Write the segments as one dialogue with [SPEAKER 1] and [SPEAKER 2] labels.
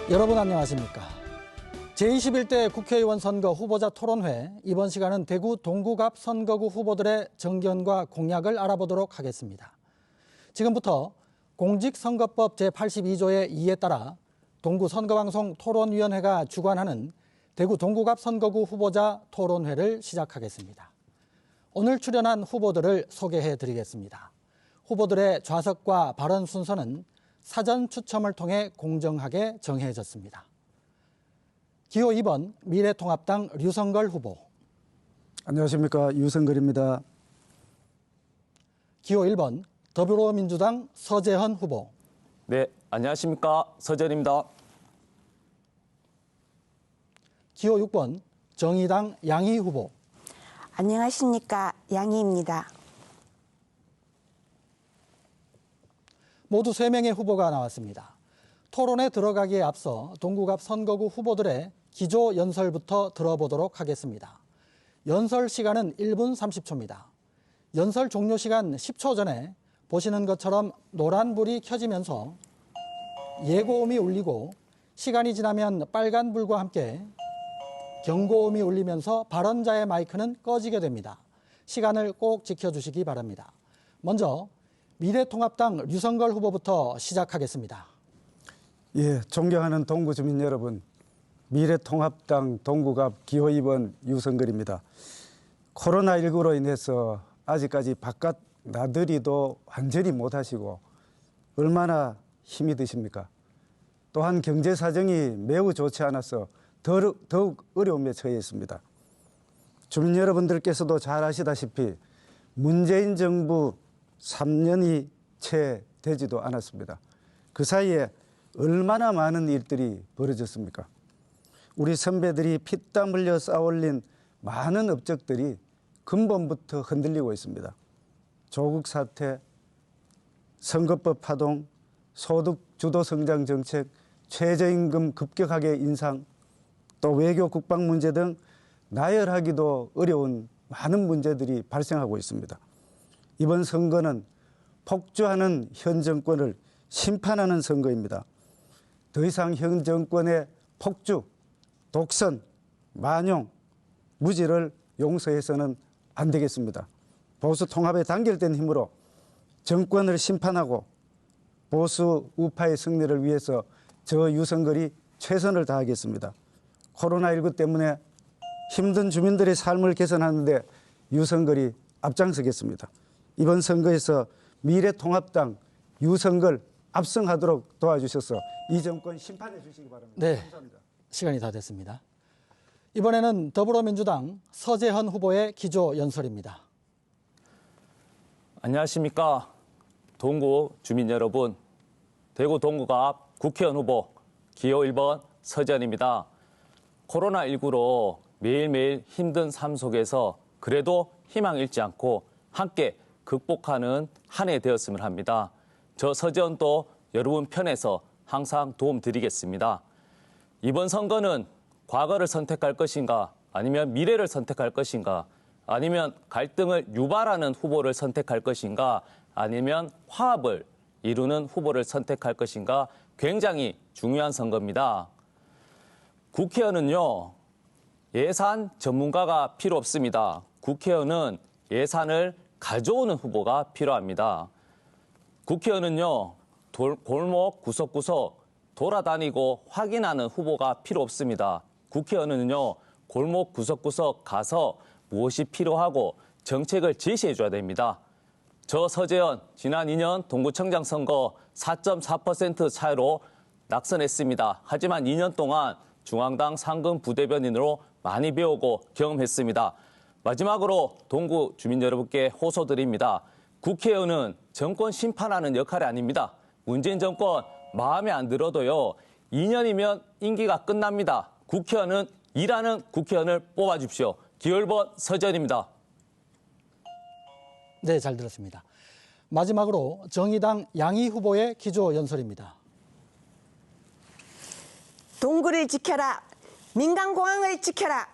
[SPEAKER 1] 여러분 안녕하십니까? 제21대 국회의원 선거 후보자 토론회, 이번 시간은 대구 동구갑 선거구 후보들의 정견과 공약을 알아보도록 하겠습니다. 지금부터 공직선거법 제82조의 2에 따라 동구선거방송 토론위원회가 주관하는 대구 동구갑 선거구 후보자 토론회를 시작하겠습니다. 오늘 출연한 후보들을 소개해드리겠습니다. 후보들의 좌석과 발언 순서는 사전 추첨을 통해 공정하게 정해졌습니다. 기호 2번 미래통합당 류성걸 후보.
[SPEAKER 2] 안녕하십니까, 유성걸입니다.
[SPEAKER 1] 기호 1번 더불어민주당 서재헌 후보.
[SPEAKER 3] 네, 안녕하십니까, 서재헌입니다.
[SPEAKER 1] 기호 6번 정의당 양희 후보.
[SPEAKER 4] 안녕하십니까, 양희입니다.
[SPEAKER 1] 모두 3명의 후보가 나왔습니다. 토론에 들어가기에 앞서 동구갑 선거구 후보들의 기조 연설부터 들어보도록 하겠습니다. 연설 시간은 1분 30초입니다. 연설 종료 시간 10초 전에 보시는 것처럼 노란불이 켜지면서 예고음이 울리고, 시간이 지나면 빨간불과 함께 경고음이 울리면서 발언자의 마이크는 꺼지게 됩니다. 시간을 꼭 지켜주시기 바랍니다. 먼저 미래통합당 류성걸 후보부터 시작하겠습니다.
[SPEAKER 2] 예, 존경하는 동구 주민 여러분, 미래통합당 동구갑 기호 2번 유성걸입니다. 코로나19로 인해서 아직까지 바깥 나들이도 완전히 못하시고 얼마나 힘이 드십니까? 또한 경제 사정이 매우 좋지 않아서 더욱 어려움에 처해 있습니다. 주민 여러분들께서도 잘 아시다시피 문재인 정부 3년이 채 되지도 않았습니다. 그 사이에 얼마나 많은 일들이 벌어졌습니까? 우리 선배들이 피땀 흘려 쌓아올린 많은 업적들이 근본부터 흔들리고 있습니다. 조국 사태, 선거법 파동, 소득 주도 성장 정책, 최저임금 급격하게 인상, 또 외교 국방 문제 등 나열하기도 어려운 많은 문제들이 발생하고 있습니다. 이번 선거는 폭주하는 현 정권을 심판하는 선거입니다. 더 이상 현 정권의 폭주, 독선, 만용, 무지를 용서해서는 안 되겠습니다. 보수 통합에 단결된 힘으로 정권을 심판하고 보수 우파의 승리를 위해서 저 유성걸이 최선을 다하겠습니다. 코로나19 때문에 힘든 주민들의 삶을 개선하는 데 유성걸이 앞장서겠습니다. 이번 선거에서 미래통합당 유성걸 압승하도록 도와주셔서 이 정권 심판해 주시기 바랍니다.
[SPEAKER 1] 네,
[SPEAKER 2] 감사합니다.
[SPEAKER 1] 시간이 다 됐습니다. 이번에는 더불어민주당 서재헌 후보의 기조 연설입니다.
[SPEAKER 3] 안녕하십니까, 동구 주민 여러분. 대구 동구갑 국회의원 후보 기호 1번 서재헌입니다. 코로나19로 매일매일 힘든 삶 속에서 그래도 희망 잃지 않고 함께 극복하는 한 해 되었으면 합니다. 저 서재헌도 여러분 편에서 항상 도움 드리겠습니다. 이번 선거는 과거를 선택할 것인가, 아니면 미래를 선택할 것인가, 아니면 갈등을 유발하는 후보를 선택할 것인가, 아니면 화합을 이루는 후보를 선택할 것인가, 굉장히 중요한 선거입니다. 국회의원은요, 예산 전문가가 필요 없습니다. 국회의원은 예산을 가져오는 후보가 필요합니다. 국회의원은요, 골목 구석구석 돌아다니고 확인하는 후보가 필요 없습니다. 국회의원은요, 골목 구석구석 가서 무엇이 필요하고 정책을 제시해 줘야 됩니다. 저 서재헌 지난 2년 동구청장 선거 4.4% 차이로 낙선했습니다. 하지만 2년 동안 중앙당 상근 부대변인으로 많이 배우고 경험했습니다. 마지막으로 동구 주민 여러분께 호소드립니다. 국회의원은 정권 심판하는 역할이 아닙니다. 문재인 정권 마음에 안 들어도요, 2년이면 임기가 끝납니다. 국회의원은 일하는 국회의원을 뽑아주십시오. 기호 1번 서재헌입니다.
[SPEAKER 1] 네, 잘 들었습니다. 마지막으로 정의당 양희 후보의 기조 연설입니다.
[SPEAKER 4] 동구를 지켜라, 민간공항을 지켜라.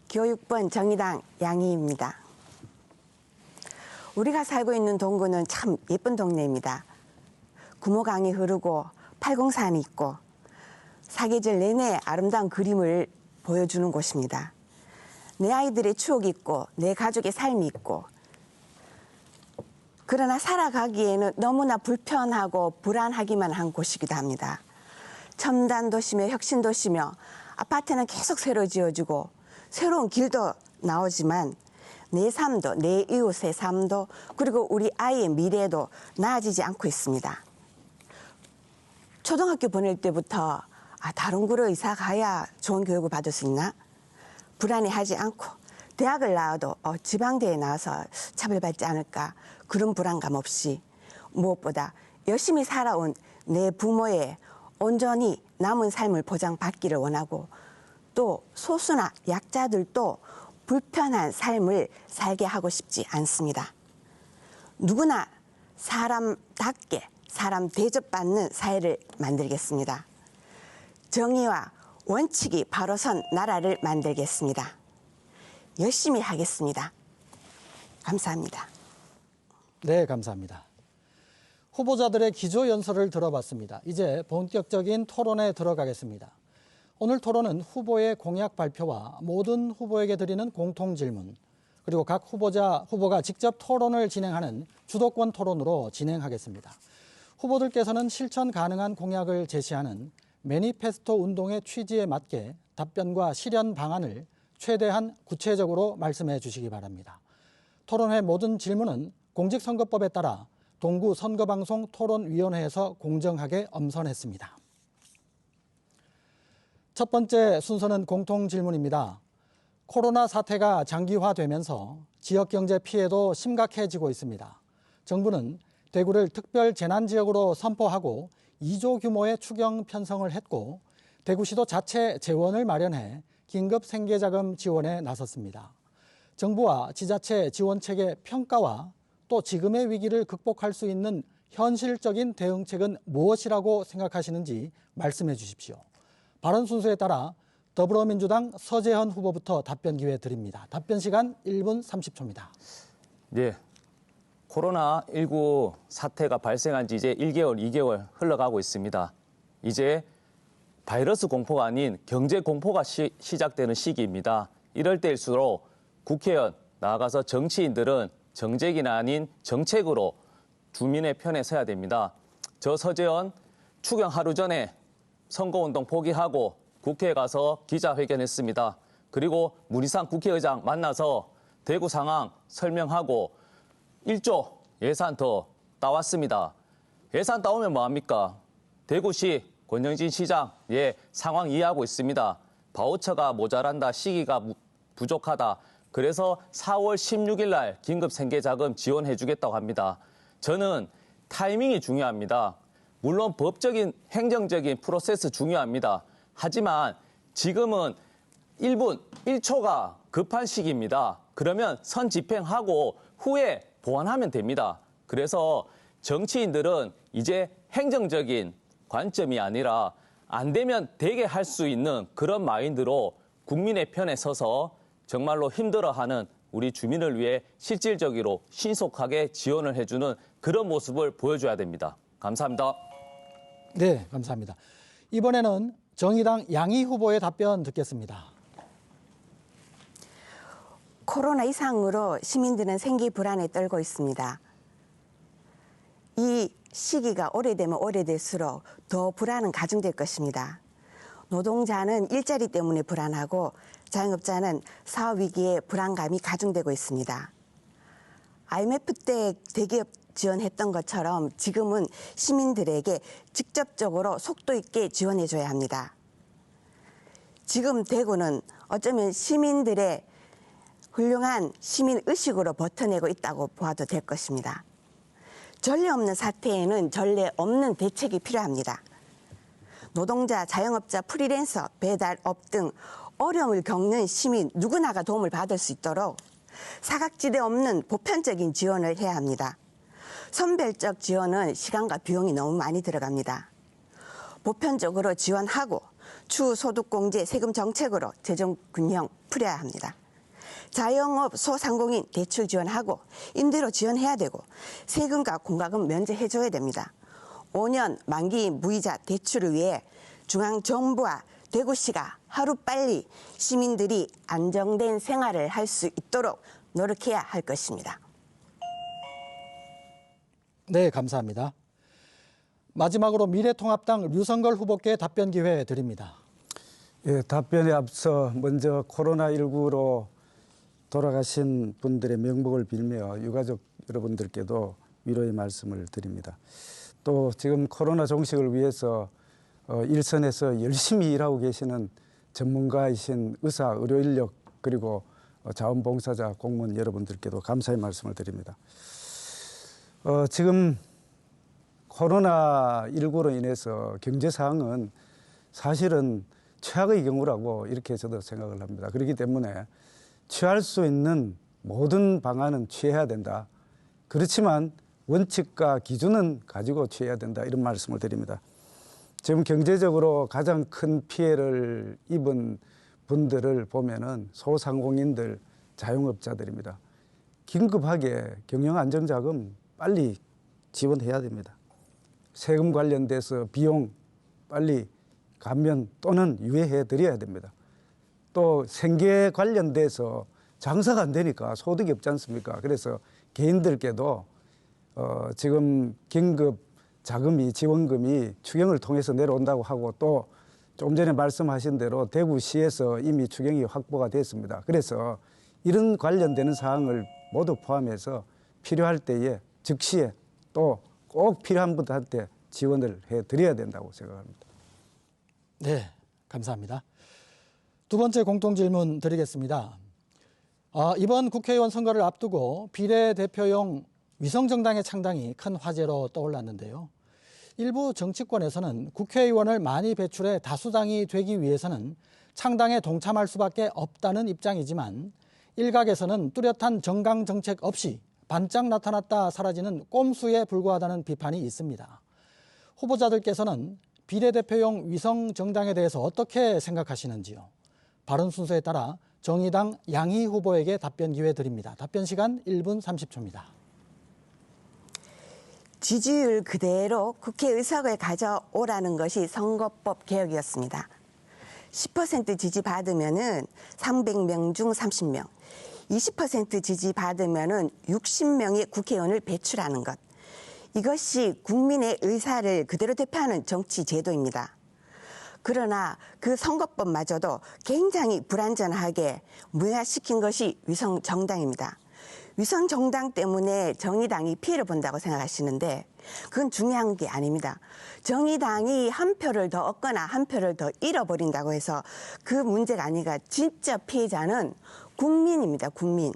[SPEAKER 4] 기호 6번 정의당 양희입니다. 우리가 살고 있는 동구는 참 예쁜 동네입니다. 구모강이 흐르고 팔공산이 있고 사계절 내내 아름다운 그림을 보여주는 곳입니다. 내 아이들의 추억이 있고 내 가족의 삶이 있고 그러나 살아가기에는 너무나 불편하고 불안하기만 한 곳이기도 합니다. 첨단 도시며 혁신 도시며 아파트는 계속 새로 지어지고 새로운 길도 나오지만 내 삶도 내 이웃의 삶도 그리고 우리 아이의 미래도 나아지지 않고 있습니다. 초등학교 보낼 때부터 다른 구로 이사 가야 좋은 교육을 받을 수 있나? 불안해하지 않고 대학을 나와도 지방대에 나와서 차별받지 않을까? 그런 불안감 없이 무엇보다 열심히 살아온 내 부모의 온전히 남은 삶을 보장받기를 원하고 또 소수나 약자들도 불편한 삶을 살게 하고 싶지 않습니다. 누구나 사람답게 사람 대접받는 사회를 만들겠습니다. 정의와 원칙이 바로 선 나라를 만들겠습니다. 열심히 하겠습니다. 감사합니다.
[SPEAKER 1] 네, 감사합니다. 후보자들의 기조연설을 들어봤습니다. 이제 본격적인 토론에 들어가겠습니다. 오늘 토론은 후보의 공약 발표와 모든 후보에게 드리는 공통 질문, 그리고 각 후보가 직접 토론을 진행하는 주도권 토론으로 진행하겠습니다. 후보들께서는 실천 가능한 공약을 제시하는 매니페스토 운동의 취지에 맞게 답변과 실현 방안을 최대한 구체적으로 말씀해 주시기 바랍니다. 토론회 모든 질문은 공직선거법에 따라 동구 선거방송 토론위원회에서 공정하게 엄선했습니다. 첫 번째 순서는 공통질문입니다. 코로나 사태가 장기화되면서 지역경제 피해도 심각해지고 있습니다. 정부는 대구를 특별재난지역으로 선포하고 2조 규모의 추경 편성을 했고 대구시도 자체 재원을 마련해 긴급 생계자금 지원에 나섰습니다. 정부와 지자체 지원체계 평가와 또 지금의 위기를 극복할 수 있는 현실적인 대응책은 무엇이라고 생각하시는지 말씀해 주십시오. 발언 순서에 따라 더불어민주당 서재헌 후보부터 답변 기회 드립니다. 답변 시간 1분 30초입니다.
[SPEAKER 3] 네. 코로나19 사태가 발생한 지 이제 1개월, 2개월 흘러가고 있습니다. 이제 바이러스 공포가 아닌 경제 공포가 시작되는 시기입니다. 이럴 때일수록 국회의원, 나아가서 정치인들은 정책이나 아닌 정책으로 주민의 편에 서야 됩니다. 저 서재헌 추경 하루 전에 선거운동 포기하고 국회에 가서 기자회견했습니다. 그리고 문희상 국회의장 만나서 대구 상황 설명하고 1조 예산 더 따왔습니다. 예산 따오면 뭐합니까? 대구시 권영진 시장 상황 이해하고 있습니다. 바우처가 모자란다, 시기가 부족하다. 그래서 4월 16일 날 긴급 생계자금 지원해 주겠다고 합니다. 저는 타이밍이 중요합니다. 물론 법적인 행정적인 프로세스 중요합니다. 하지만 지금은 1분, 1초가 급한 시기입니다. 그러면 선 집행하고 후에 보완하면 됩니다. 그래서 정치인들은 이제 행정적인 관점이 아니라 안 되면 되게 할 수 있는 그런 마인드로 국민의 편에 서서 정말로 힘들어하는 우리 주민을 위해 실질적으로 신속하게 지원을 해주는 그런 모습을 보여줘야 됩니다. 감사합니다.
[SPEAKER 1] 네, 감사합니다. 이번에는 정의당 양희 후보의 답변 듣겠습니다.
[SPEAKER 4] 코로나 이상으로 시민들은 생기 불안에 떨고 있습니다. 이 시기가 오래되면 오래될수록 더 불안은 가중될 것입니다. 노동자는 일자리 때문에 불안하고 자영업자는 사업 위기에 불안감이 가중되고 있습니다. IMF 때 대기업 지원했던 것처럼 지금은 시민들에게 직접적으로 속도 있게 지원해줘야 합니다. 지금 대구는 어쩌면 시민들의 훌륭한 시민의식으로 버텨내고 있다고 보아도 될 것입니다. 전례 없는 사태에는 전례 없는 대책이 필요합니다. 노동자, 자영업자, 프리랜서, 배달업 등 어려움을 겪는 시민 누구나가 도움을 받을 수 있도록 사각지대 없는 보편적인 지원을 해야 합니다. 선별적 지원은 시간과 비용이 너무 많이 들어갑니다. 보편적으로 지원하고 추후 소득공제 세금 정책으로 재정 균형 풀어야 합니다. 자영업 소상공인 대출 지원하고 임대료 지원해야 되고 세금과 공과금 면제해줘야 됩니다. 5년 만기 무이자 대출을 위해 중앙정부와 대구시가 하루빨리 시민들이 안정된 생활을 할 수 있도록 노력해야 할 것입니다.
[SPEAKER 1] 네, 감사합니다. 마지막으로 미래통합당 류성걸 후보께 답변 기회 드립니다.
[SPEAKER 2] 예, 답변에 앞서 먼저 코로나19로 돌아가신 분들의 명복을 빌며 유가족 여러분들께도 위로의 말씀을 드립니다. 또 지금 코로나 종식을 위해서 일선에서 열심히 일하고 계시는 전문가이신 의사, 의료 인력 그리고 자원봉사자, 공무원 여러분들께도 감사의 말씀을 드립니다. 지금 코로나19로 인해서 경제 상황은 사실은 최악의 경우라고 이렇게 저도 생각을 합니다. 그렇기 때문에 취할 수 있는 모든 방안은 취해야 된다. 그렇지만 원칙과 기준은 가지고 취해야 된다. 이런 말씀을 드립니다. 지금 경제적으로 가장 큰 피해를 입은 분들을 보면은 소상공인들, 자영업자들입니다. 긴급하게 경영안정자금 빨리 지원해야 됩니다. 세금 관련돼서 비용 빨리 감면 또는 유예해 드려야 됩니다. 또 생계 관련돼서 장사가 안 되니까 소득이 없지 않습니까? 그래서 개인들께도 지금 긴급 자금이 지원금이 추경을 통해서 내려온다고 하고 또 좀 전에 말씀하신 대로 대구시에서 이미 추경이 확보가 됐습니다. 그래서 이런 관련되는 사항을 모두 포함해서 필요할 때에 즉시에 또 꼭 필요한 분들한테 지원을 해드려야 된다고 생각합니다.
[SPEAKER 1] 네, 감사합니다. 두 번째 공통질문 드리겠습니다. 이번 국회의원 선거를 앞두고 비례대표용 위성정당의 창당이 큰 화제로 떠올랐는데요. 일부 정치권에서는 국회의원을 많이 배출해 다수당이 되기 위해서는 창당에 동참할 수밖에 없다는 입장이지만 일각에서는 뚜렷한 정강 정책 없이 반짝 나타났다 사라지는 꼼수에 불과하다는 비판이 있습니다. 후보자들께서는 비례대표용 위성정당에 대해서 어떻게 생각하시는지요? 발언 순서에 따라 정의당 양희 후보에게 답변 기회 드립니다. 답변 시간 1분 30초입니다.
[SPEAKER 4] 지지율 그대로 국회의석을 가져오라는 것이 선거법 개혁이었습니다. 10% 지지받으면은 300명 중 30명, 20% 지지받으면은 60명의 국회의원을 배출하는 것. 이것이 국민의 의사를 그대로 대표하는 정치 제도입니다. 그러나 그 선거법마저도 굉장히 불완전하게 무효화시킨 것이 위성정당입니다. 위성정당 때문에 정의당이 피해를 본다고 생각하시는데 그건 중요한 게 아닙니다. 정의당이 한 표를 더 얻거나 한 표를 더 잃어버린다고 해서 그 문제가 아니라 진짜 피해자는 국민입니다. 국민.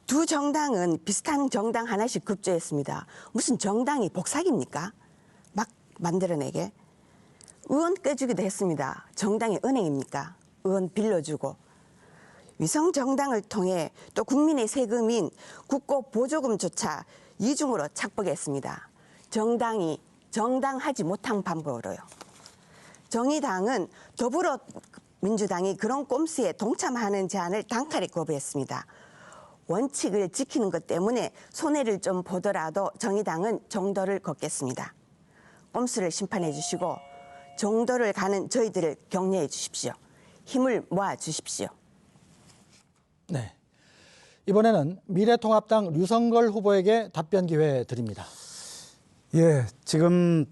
[SPEAKER 4] 두 정당은 비슷한 정당 하나씩 급조했습니다. 무슨 정당이 복사기입니까? 막 만들어내게. 의원 떼주기도 했습니다. 정당이 은행입니까? 의원 빌려주고. 위성정당을 통해 또 국민의 세금인 국고 보조금조차 이중으로 착복했습니다. 정당이 정당하지 못한 방법으로요. 정의당은 더불어민주당이 그런 꼼수에 동참하는 제안을 단칼에 거부했습니다. 원칙을 지키는 것 때문에 손해를 좀 보더라도 정의당은 정도를 걷겠습니다. 꼼수를 심판해 주시고 정도를 가는 저희들을 격려해 주십시오. 힘을 모아 주십시오.
[SPEAKER 1] 네, 이번에는 미래통합당 류성걸 후보에게 답변 기회 드립니다.
[SPEAKER 2] 예, 지금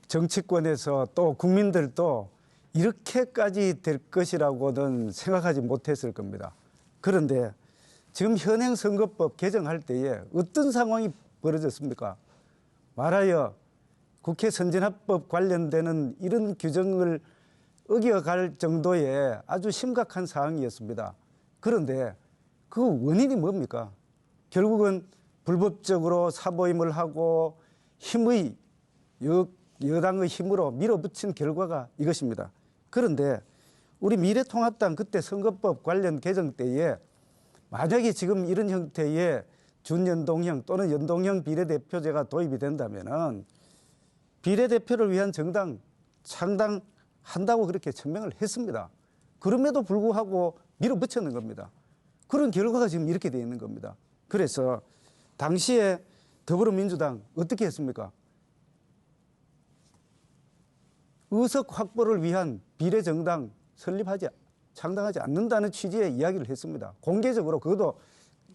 [SPEAKER 2] 정치권에서 또 국민들도 이렇게까지 될 것이라고는 생각하지 못했을 겁니다. 그런데 지금 현행 선거법 개정할 때에 어떤 상황이 벌어졌습니까? 말하여 국회 선진화법 관련되는 이런 규정을 어겨갈 정도의 아주 심각한 사항이었습니다. 그런데 그 원인이 뭡니까? 결국은 불법적으로 사보임을 하고 여당의 힘으로 밀어붙인 결과가 이것입니다. 그런데 우리 미래통합당 그때 선거법 관련 개정 때에 만약에 지금 이런 형태의 준연동형 또는 연동형 비례대표제가 도입이 된다면은 비례대표를 위한 정당 창당한다고 그렇게 천명을 했습니다. 그럼에도 불구하고 밀어붙였는 겁니다. 그런 결과가 지금 이렇게 되어 있는 겁니다. 그래서 당시에 더불어민주당 어떻게 했습니까? 의석 확보를 위한 비례정당 창당하지 않는다는 취지의 이야기를 했습니다. 공개적으로 그것도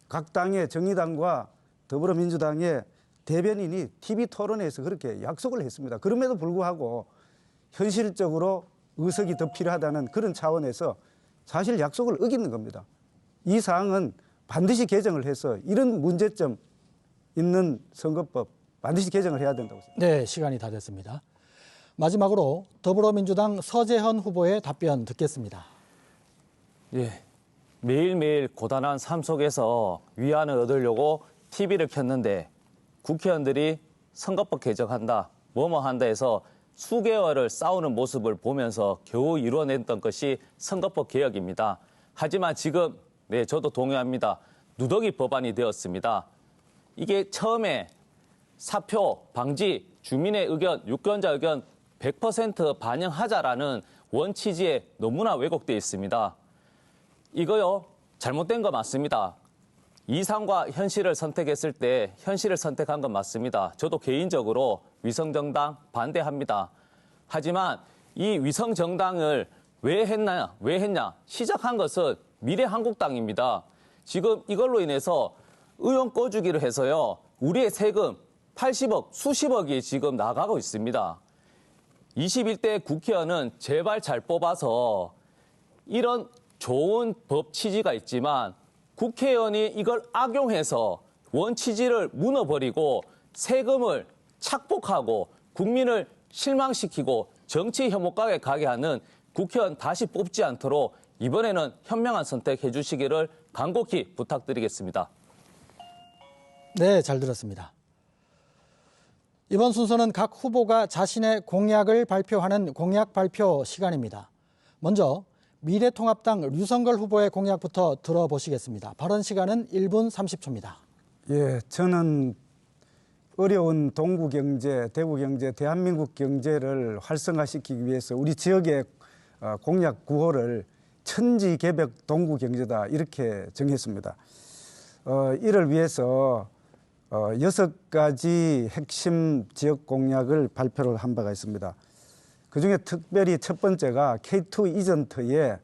[SPEAKER 2] 각 당의 정의당과 더불어민주당의 대변인이 TV 토론회에서 그렇게 약속을 했습니다. 그럼에도 불구하고 현실적으로 의석이 더 필요하다는 그런 차원에서 사실 약속을 어기는 겁니다. 이 사항은 반드시 개정을 해서 이런 문제점 있는 선거법 반드시 개정을 해야 된다고 생각합니다.
[SPEAKER 1] 네, 시간이 다 됐습니다. 마지막으로 더불어민주당 서재헌 후보의 답변 듣겠습니다.
[SPEAKER 3] 예, 매일매일 고단한 삶 속에서 위안을 얻으려고 TV를 켰는데 국회의원들이 선거법 개정한다, 뭐뭐 한다 해서 수개월을 싸우는 모습을 보면서 겨우 이뤄냈던 것이 선거법 개혁입니다. 하지만 지금 저도 동의합니다. 누더기 법안이 되었습니다. 이게 처음에 사표, 방지, 주민의 의견, 유권자 의견 100% 반영하자라는 원취지에 너무나 왜곡되어 있습니다. 이거요, 잘못된 거 맞습니다. 이상과 현실을 선택했을 때 현실을 선택한 건 맞습니다. 저도 개인적으로 위성정당 반대합니다. 하지만 이 위성정당을 왜 했냐? 시작한 것은 미래한국당입니다. 지금 이걸로 인해서 의원 꺼주기를 해서요, 우리의 세금 80억, 수십억이 지금 나가고 있습니다. 21대 국회의원은 제발 잘 뽑아서 이런 좋은 법 취지가 있지만 국회의원이 이걸 악용해서 원취지를 무너버리고 세금을 착복하고 국민을 실망시키고 정치 혐오가에 가게 하는 국회의원 다시 뽑지 않도록 이번에는 현명한 선택해 주시기를 간곡히 부탁드리겠습니다.
[SPEAKER 1] 네, 잘 들었습니다. 이번 순서는 각 후보가 자신의 공약을 발표하는 공약 발표 시간입니다. 먼저 미래통합당 류성걸 후보의 공약부터 들어보시겠습니다. 발언 시간은 1분 30초입니다.
[SPEAKER 2] 예, 저는 어려운 동구 경제, 대구 경제, 대한민국 경제를 활성화시키기 위해서 우리 지역의 공약 9호를 천지개벽 동구 경제다 이렇게 정했습니다. 이를 위해서 6가지 핵심 지역 공약을 발표를 한 바가 있습니다. 그중에 특별히 첫 번째가 K2 이전터에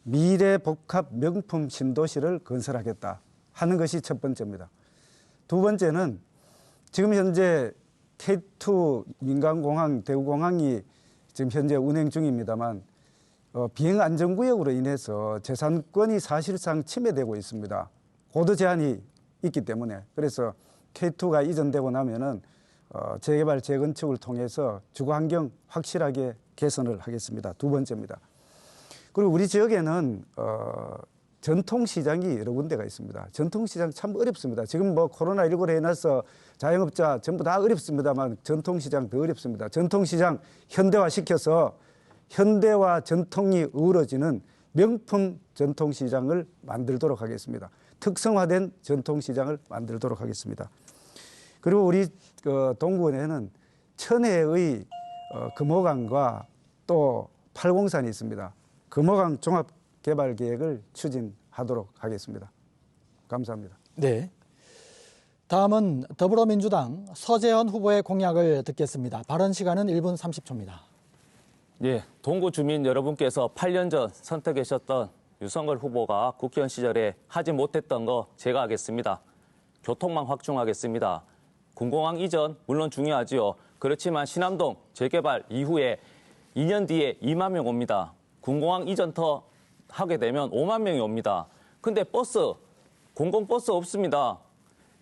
[SPEAKER 2] 미래복합 명품 신도시를 건설하겠다 하는 것이 첫 번째입니다. 두 번째는 지금 현재 K2 민간공항 대구공항이 지금 현재 운행 중입니다만 비행안전구역으로 인해서 재산권이 사실상 침해되고 있습니다. 고도 제한이 있기 때문에. 그래서 K2가 이전되고 나면은 재개발, 재건축을 통해서 주거환경 확실하게 개선을 하겠습니다. 두 번째입니다. 그리고 우리 지역에는 전통시장이 여러 군데가 있습니다. 전통시장 참 어렵습니다. 지금 뭐 코로나19로 인해서 자영업자 전부 다 어렵습니다만 전통시장 더 어렵습니다. 전통시장 현대화시켜서 현대와 전통이 어우러지는 명품 전통시장을 만들도록 하겠습니다. 특성화된 전통시장을 만들도록 하겠습니다. 그리고 우리 동구원에는 천혜의 금호강과 또 팔공산이 있습니다. 금호강 종합개발계획을 추진하도록 하겠습니다. 감사합니다.
[SPEAKER 1] 네. 다음은 더불어민주당 서재헌 후보의 공약을 듣겠습니다. 발언 시간은 1분 30초입니다.
[SPEAKER 3] 예, 동구 주민 여러분께서 8년 전 선택하셨던 유성걸 후보가 국회의원 시절에 하지 못했던 거 제가 하겠습니다. 교통망 확충하겠습니다. 군공항 이전 물론 중요하지요. 그렇지만 신암동 재개발 이후에 2년 뒤에 2만 명 옵니다. 군공항 이전터 하게 되면 5만 명이 옵니다. 근데 버스, 공공버스 없습니다.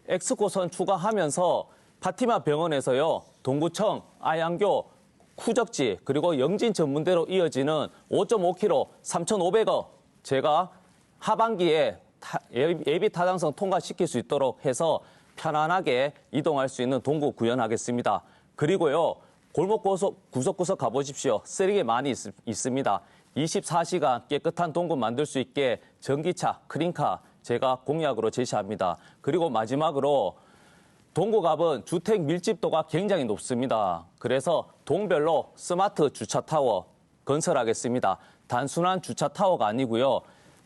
[SPEAKER 3] 엑스코선 추가하면서 파티마 병원에서요, 동구청, 아양교, 쿠적지 그리고 영진 전문대로 이어지는 5.5km 3,500억 제가 하반기에 예비 타당성 통과시킬 수 있도록 해서 편안하게 이동할 수 있는 동구 구현하겠습니다. 그리고요, 골목 구석구석 가보십시오. 쓰레기 많이 있습니다. 24시간 깨끗한 동구 만들 수 있게 전기차, 크린카 제가 공약으로 제시합니다. 그리고 마지막으로 동구갑은 주택 밀집도가 굉장히 높습니다. 그래서 동별로 스마트 주차타워 건설하겠습니다. 단순한 주차타워가 아니고요.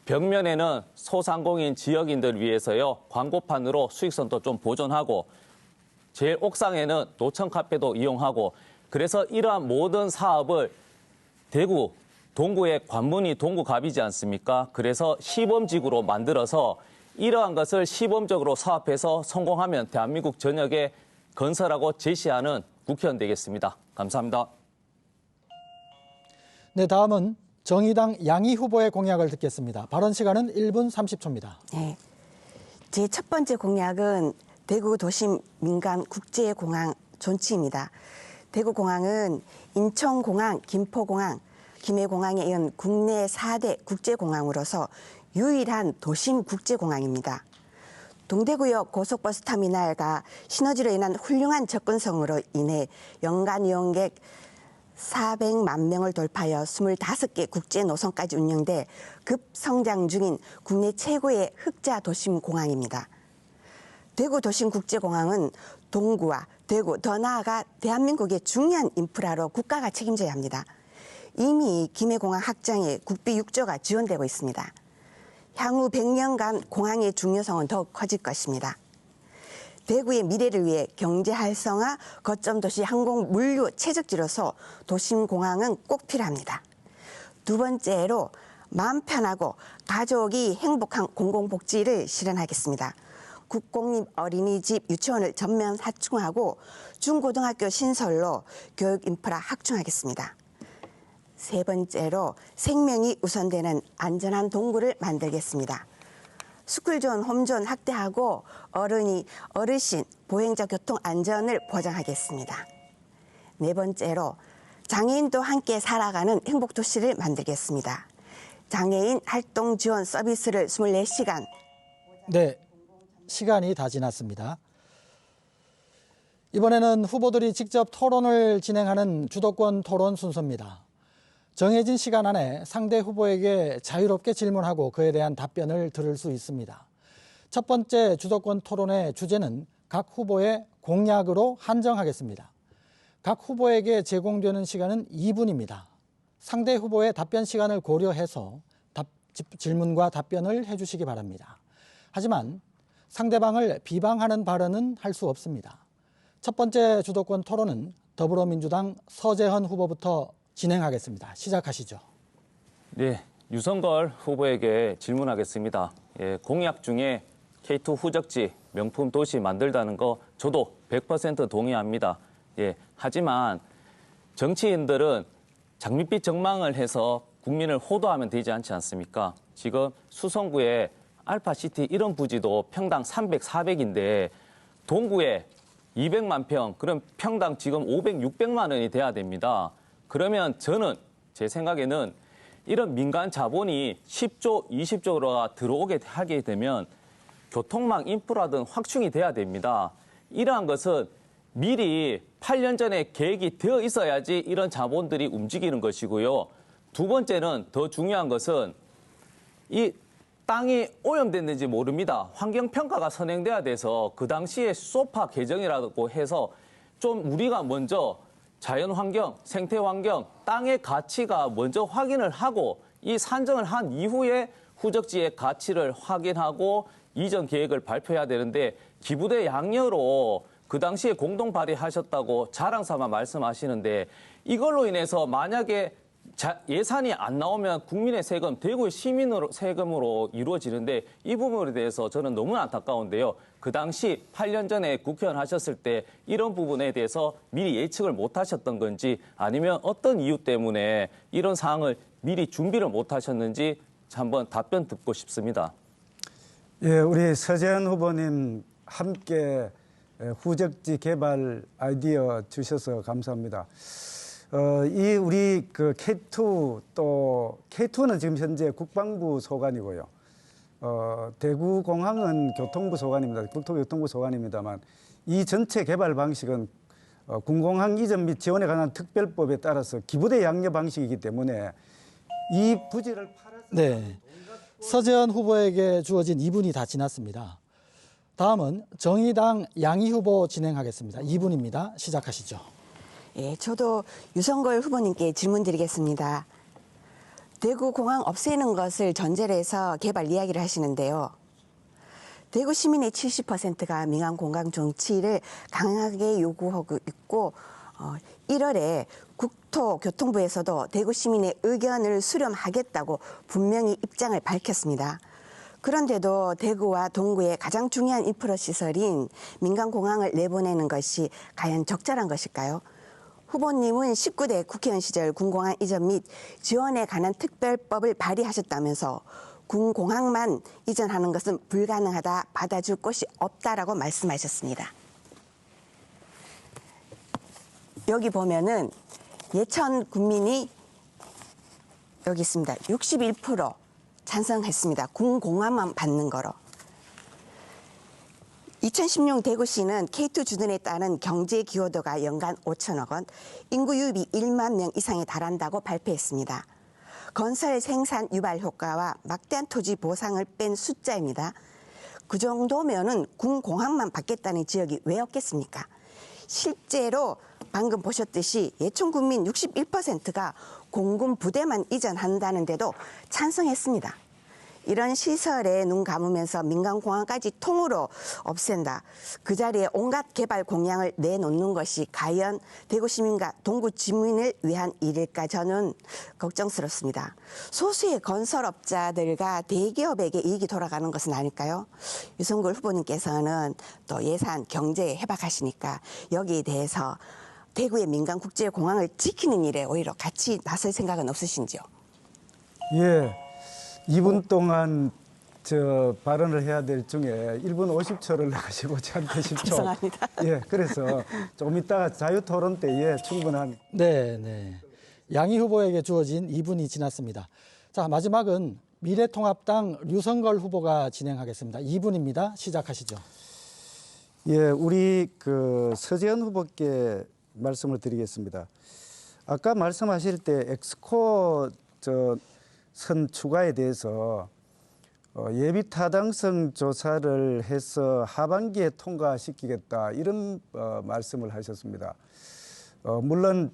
[SPEAKER 3] 벽면에는 소상공인 지역인들 위해서요, 광고판으로 수익성도 좀 보존하고 제일 옥상에는 노천 카페도 이용하고 그래서 이러한 모든 사업을 대구 동구의 관문이 동구갑이지 않습니까? 그래서 시범지구로 만들어서 이러한 것을 시범적으로 사업해서 성공하면 대한민국 전역에 건설하고 제시하는 국회의원 되겠습니다. 감사합니다.
[SPEAKER 1] 네, 다음은 정의당 양희 후보의 공약을 듣겠습니다. 발언 시간은 1분 30초입니다.
[SPEAKER 4] 네. 제 첫 번째 공약은 대구 도심 민간 국제공항 존치입니다. 대구공항은 인천공항, 김포공항, 김해공항에 이은 국내 4대 국제공항으로서 유일한 도심 국제공항입니다. 동대구역 고속버스 터미널과 시너지로 인한 훌륭한 접근성으로 인해 연간 이용객 400만 명을 돌파하여 25개 국제 노선까지 운영돼 급성장 중인 국내 최고의 흑자 도심 공항입니다. 대구 도심국제공항은 동구와 대구, 더 나아가 대한민국의 중요한 인프라로 국가가 책임져야 합니다. 이미 김해공항 확장에 국비 6조가 지원되고 있습니다. 향후 100년간 공항의 중요성은 더욱 커질 것입니다. 대구의 미래를 위해 경제 활성화, 거점 도시 항공 물류 최적지로서 도심공항은 꼭 필요합니다. 두 번째로 마음 편하고 가족이 행복한 공공복지를 실현하겠습니다. 국공립 어린이집 유치원을 전면 확충하고 중고등학교 신설로 교육 인프라 확충하겠습니다. 세 번째로 생명이 우선되는 안전한 동구를 만들겠습니다. 스쿨존, 홈존 확대하고 어르신, 보행자 교통 안전을 보장하겠습니다. 네 번째로 장애인도 함께 살아가는 행복도시를 만들겠습니다. 장애인 활동 지원 서비스를 24시간.
[SPEAKER 1] 네, 시간이 다 지났습니다. 이번에는 후보들이 직접 토론을 진행하는 주도권 토론 순서입니다. 정해진 시간 안에 상대 후보에게 자유롭게 질문하고 그에 대한 답변을 들을 수 있습니다. 첫 번째 주도권 토론의 주제는 각 후보의 공약으로 한정하겠습니다. 각 후보에게 제공되는 시간은 2분입니다. 상대 후보의 답변 시간을 고려해서 질문과 답변을 해주시기 바랍니다. 하지만 상대방을 비방하는 발언은 할 수 없습니다. 첫 번째 주도권 토론은 더불어민주당 서재헌 후보부터 진행하겠습니다. 시작하시죠.
[SPEAKER 3] 네, 유성걸 후보에게 질문하겠습니다. 공약 중에 K2 후적지 명품 도시 만들다는 거 저도 100% 동의합니다. 하지만 정치인들은 장밋빛 전망을 해서 국민을 호도하면 되지 않지 않습니까? 지금 수성구에 알파시티 이런 부지도 평당 300, 400인데 동구에 200만 평, 그럼 평당 지금 500, 600만 원이 돼야 됩니다. 그러면 저는 제 생각에는 이런 민간 자본이 10조, 20조가 들어오게 하게 되면 교통망 인프라든 확충이 돼야 됩니다. 이러한 것은 미리 8년 전에 계획이 되어 있어야지 이런 자본들이 움직이는 것이고요. 두 번째는 더 중요한 것은 이 땅이 오염됐는지 모릅니다. 환경평가가 선행돼야 돼서 그 당시에 소파 개정이라고 해서 좀 우리가 먼저 자연환경, 생태환경, 땅의 가치가 먼저 확인을 하고 이 산정을 한 이후에 후적지의 가치를 확인하고 이전 계획을 발표해야 되는데 기부대 양녀로 그 당시에 공동 발의하셨다고 자랑삼아 말씀하시는데 이걸로 인해서 만약에 예산이 안 나오면 국민의 세금, 대구의 시민으로 세금으로 이루어지는데 이 부분에 대해서 저는 너무 안타까운데요. 그 당시 8년 전에 국회의원 하셨을 때 이런 부분에 대해서 미리 예측을 못 하셨던 건지 아니면 어떤 이유 때문에 이런 사항을 미리 준비를 못 하셨는지 한번 답변 듣고 싶습니다.
[SPEAKER 2] 예, 우리 서재헌 후보님 함께 후적지 개발 아이디어 주셔서 감사합니다. 이 우리 그 K2 또 K2는 지금 현재 국방부 소관이고요. 대구공항은 교통부 소관입니다. 국토교통부 소관입니다만 이 전체 개발 방식은 군공항 이전 및 지원에 관한 특별법에 따라서 기부대 양녀 방식이기 때문에 이 부지를 팔아서
[SPEAKER 1] 네, 서재헌 후보에게 주어진 2분이 다 지났습니다. 다음은 정의당 양희 후보 진행하겠습니다. 2분입니다. 시작하시죠.
[SPEAKER 4] 예, 저도 유성걸 후보님께 질문 드리겠습니다. 대구공항 없애는 것을 전제로 해서 개발 이야기를 하시는데요. 대구 시민의 70%가 민간 공항 정치를 강하게 요구하고 있고 1월에 국토교통부에서도 대구 시민의 의견을 수렴하겠다고 분명히 입장을 밝혔습니다. 그런데도 대구와 동구의 가장 중요한 인프라 시설인 민간공항을 내보내는 것이 과연 적절한 것일까요? 후보님은 19대 국회의원 시절 군공항 이전 및 지원에 관한 특별법을 발의하셨다면서 군공항만 이전하는 것은 불가능하다, 받아줄 곳이 없다라고 말씀하셨습니다. 여기 보면은 예천 군민이 여기 있습니다. 61% 찬성했습니다. 군공항만 받는 거로. 2016 대구시는 K2 주둔에 따른 경제 기여도가 연간 5천억 원, 인구 유입이 1만 명 이상에 달한다고 발표했습니다. 건설 생산 유발 효과와 막대한 토지 보상을 뺀 숫자입니다. 그 정도면은 군공항만 받겠다는 지역이 왜 없겠습니까? 실제로 방금 보셨듯이 예천 군민 61%가 공군 부대만 이전한다는데도 찬성했습니다. 이런 시설에 눈 감으면서 민간공항까지 통으로 없앤다. 그 자리에 온갖 개발 공약을 내놓는 것이 과연 대구 시민과 동구 지민을 위한 일일까, 저는 걱정스럽습니다. 소수의 건설업자들과 대기업에게 이익이 돌아가는 것은 아닐까요? 유성글 후보님께서는 또 예산 경제에 해박하시니까 여기에 대해서 대구의 민간국제공항을 지키는 일에 오히려 같이 나설 생각은 없으신지요?
[SPEAKER 2] 예. 2분 동안 발언을 해야 될 중에 1분 50초를 나가시고 저한테 10초.
[SPEAKER 4] 죄송합니다.
[SPEAKER 2] 예, 그래서 조금 이따가 자유토론 때에 충분한.
[SPEAKER 1] 네. 양희 후보에게 주어진 2분이 지났습니다. 자, 마지막은 미래통합당 류성걸 후보가 진행하겠습니다. 2분입니다. 시작하시죠.
[SPEAKER 2] 예, 우리 서재현 후보께 말씀을 드리겠습니다. 아까 말씀하실 때 엑스코 선 추가에 대해서 예비 타당성 조사를 해서 하반기에 통과시키겠다, 이런 말씀을 하셨습니다. 물론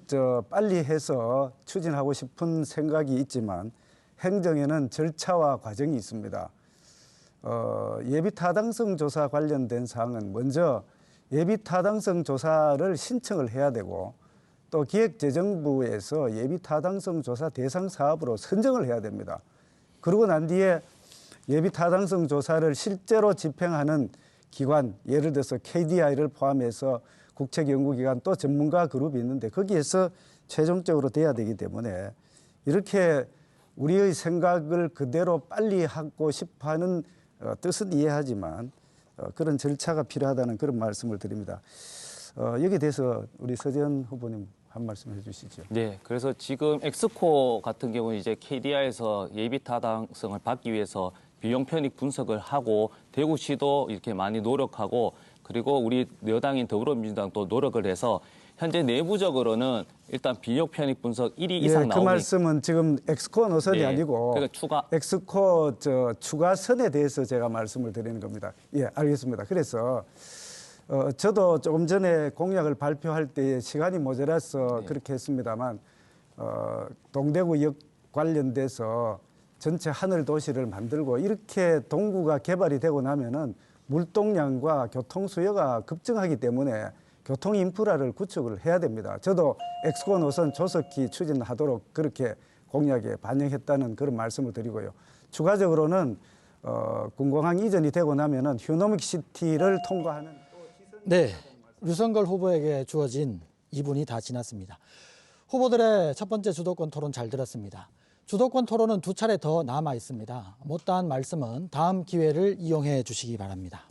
[SPEAKER 2] 빨리 해서 추진하고 싶은 생각이 있지만 행정에는 절차와 과정이 있습니다. 예비 타당성 조사 관련된 사항은 먼저 예비 타당성 조사를 신청을 해야 되고, 또 기획재정부에서 예비 타당성 조사 대상 사업으로 선정을 해야 됩니다. 그러고 난 뒤에 예비 타당성 조사를 실제로 집행하는 기관, 예를 들어서 KDI를 포함해서 국책연구기관, 또 전문가 그룹이 있는데 거기에서 최종적으로 돼야 되기 때문에, 이렇게 우리의 생각을 그대로 빨리 하고 싶어하는 뜻은 이해하지만 그런 절차가 필요하다는 그런 말씀을 드립니다. 여기에 대해서 우리 서재현 후보님 한 말씀 해주시죠.
[SPEAKER 3] 네, 그래서 지금 엑스코 같은 경우는 이제 KDI에서 예비 타당성을 받기 위해서 비용 편익 분석을 하고, 대구시도 이렇게 많이 노력하고, 그리고 우리 여당인 더불어민주당도 노력을 해서 현재 내부적으로는 일단 비용 편익 분석 1위 이상 나오니.
[SPEAKER 2] 그 말씀은 지금 엑스코 노선이 아니고
[SPEAKER 3] 그러니까
[SPEAKER 2] 엑스코 추가선에 대해서 제가 말씀을 드리는 겁니다. 예, 알겠습니다. 그래서 저도 조금 전에 공약을 발표할 때 시간이 모자라서 그렇게 했습니다만, 동대구역 관련돼서 전체 하늘 도시를 만들고 이렇게 동구가 개발이 되고 나면은 물동량과 교통 수요가 급증하기 때문에 교통 인프라를 구축을 해야 됩니다. 저도 엑스코 노선 조속히 추진하도록 그렇게 공약에 반영했다는 그런 말씀을 드리고요. 추가적으로는 군공항 이전이 되고 나면은 휴노믹 시티를 통과하는.
[SPEAKER 1] 네, 류성걸 후보에게 주어진 2분이 다 지났습니다. 후보들의 첫 번째 주도권 토론 잘 들었습니다. 주도권 토론은 2차례 더 남아 있습니다. 못다한 말씀은 다음 기회를 이용해 주시기 바랍니다.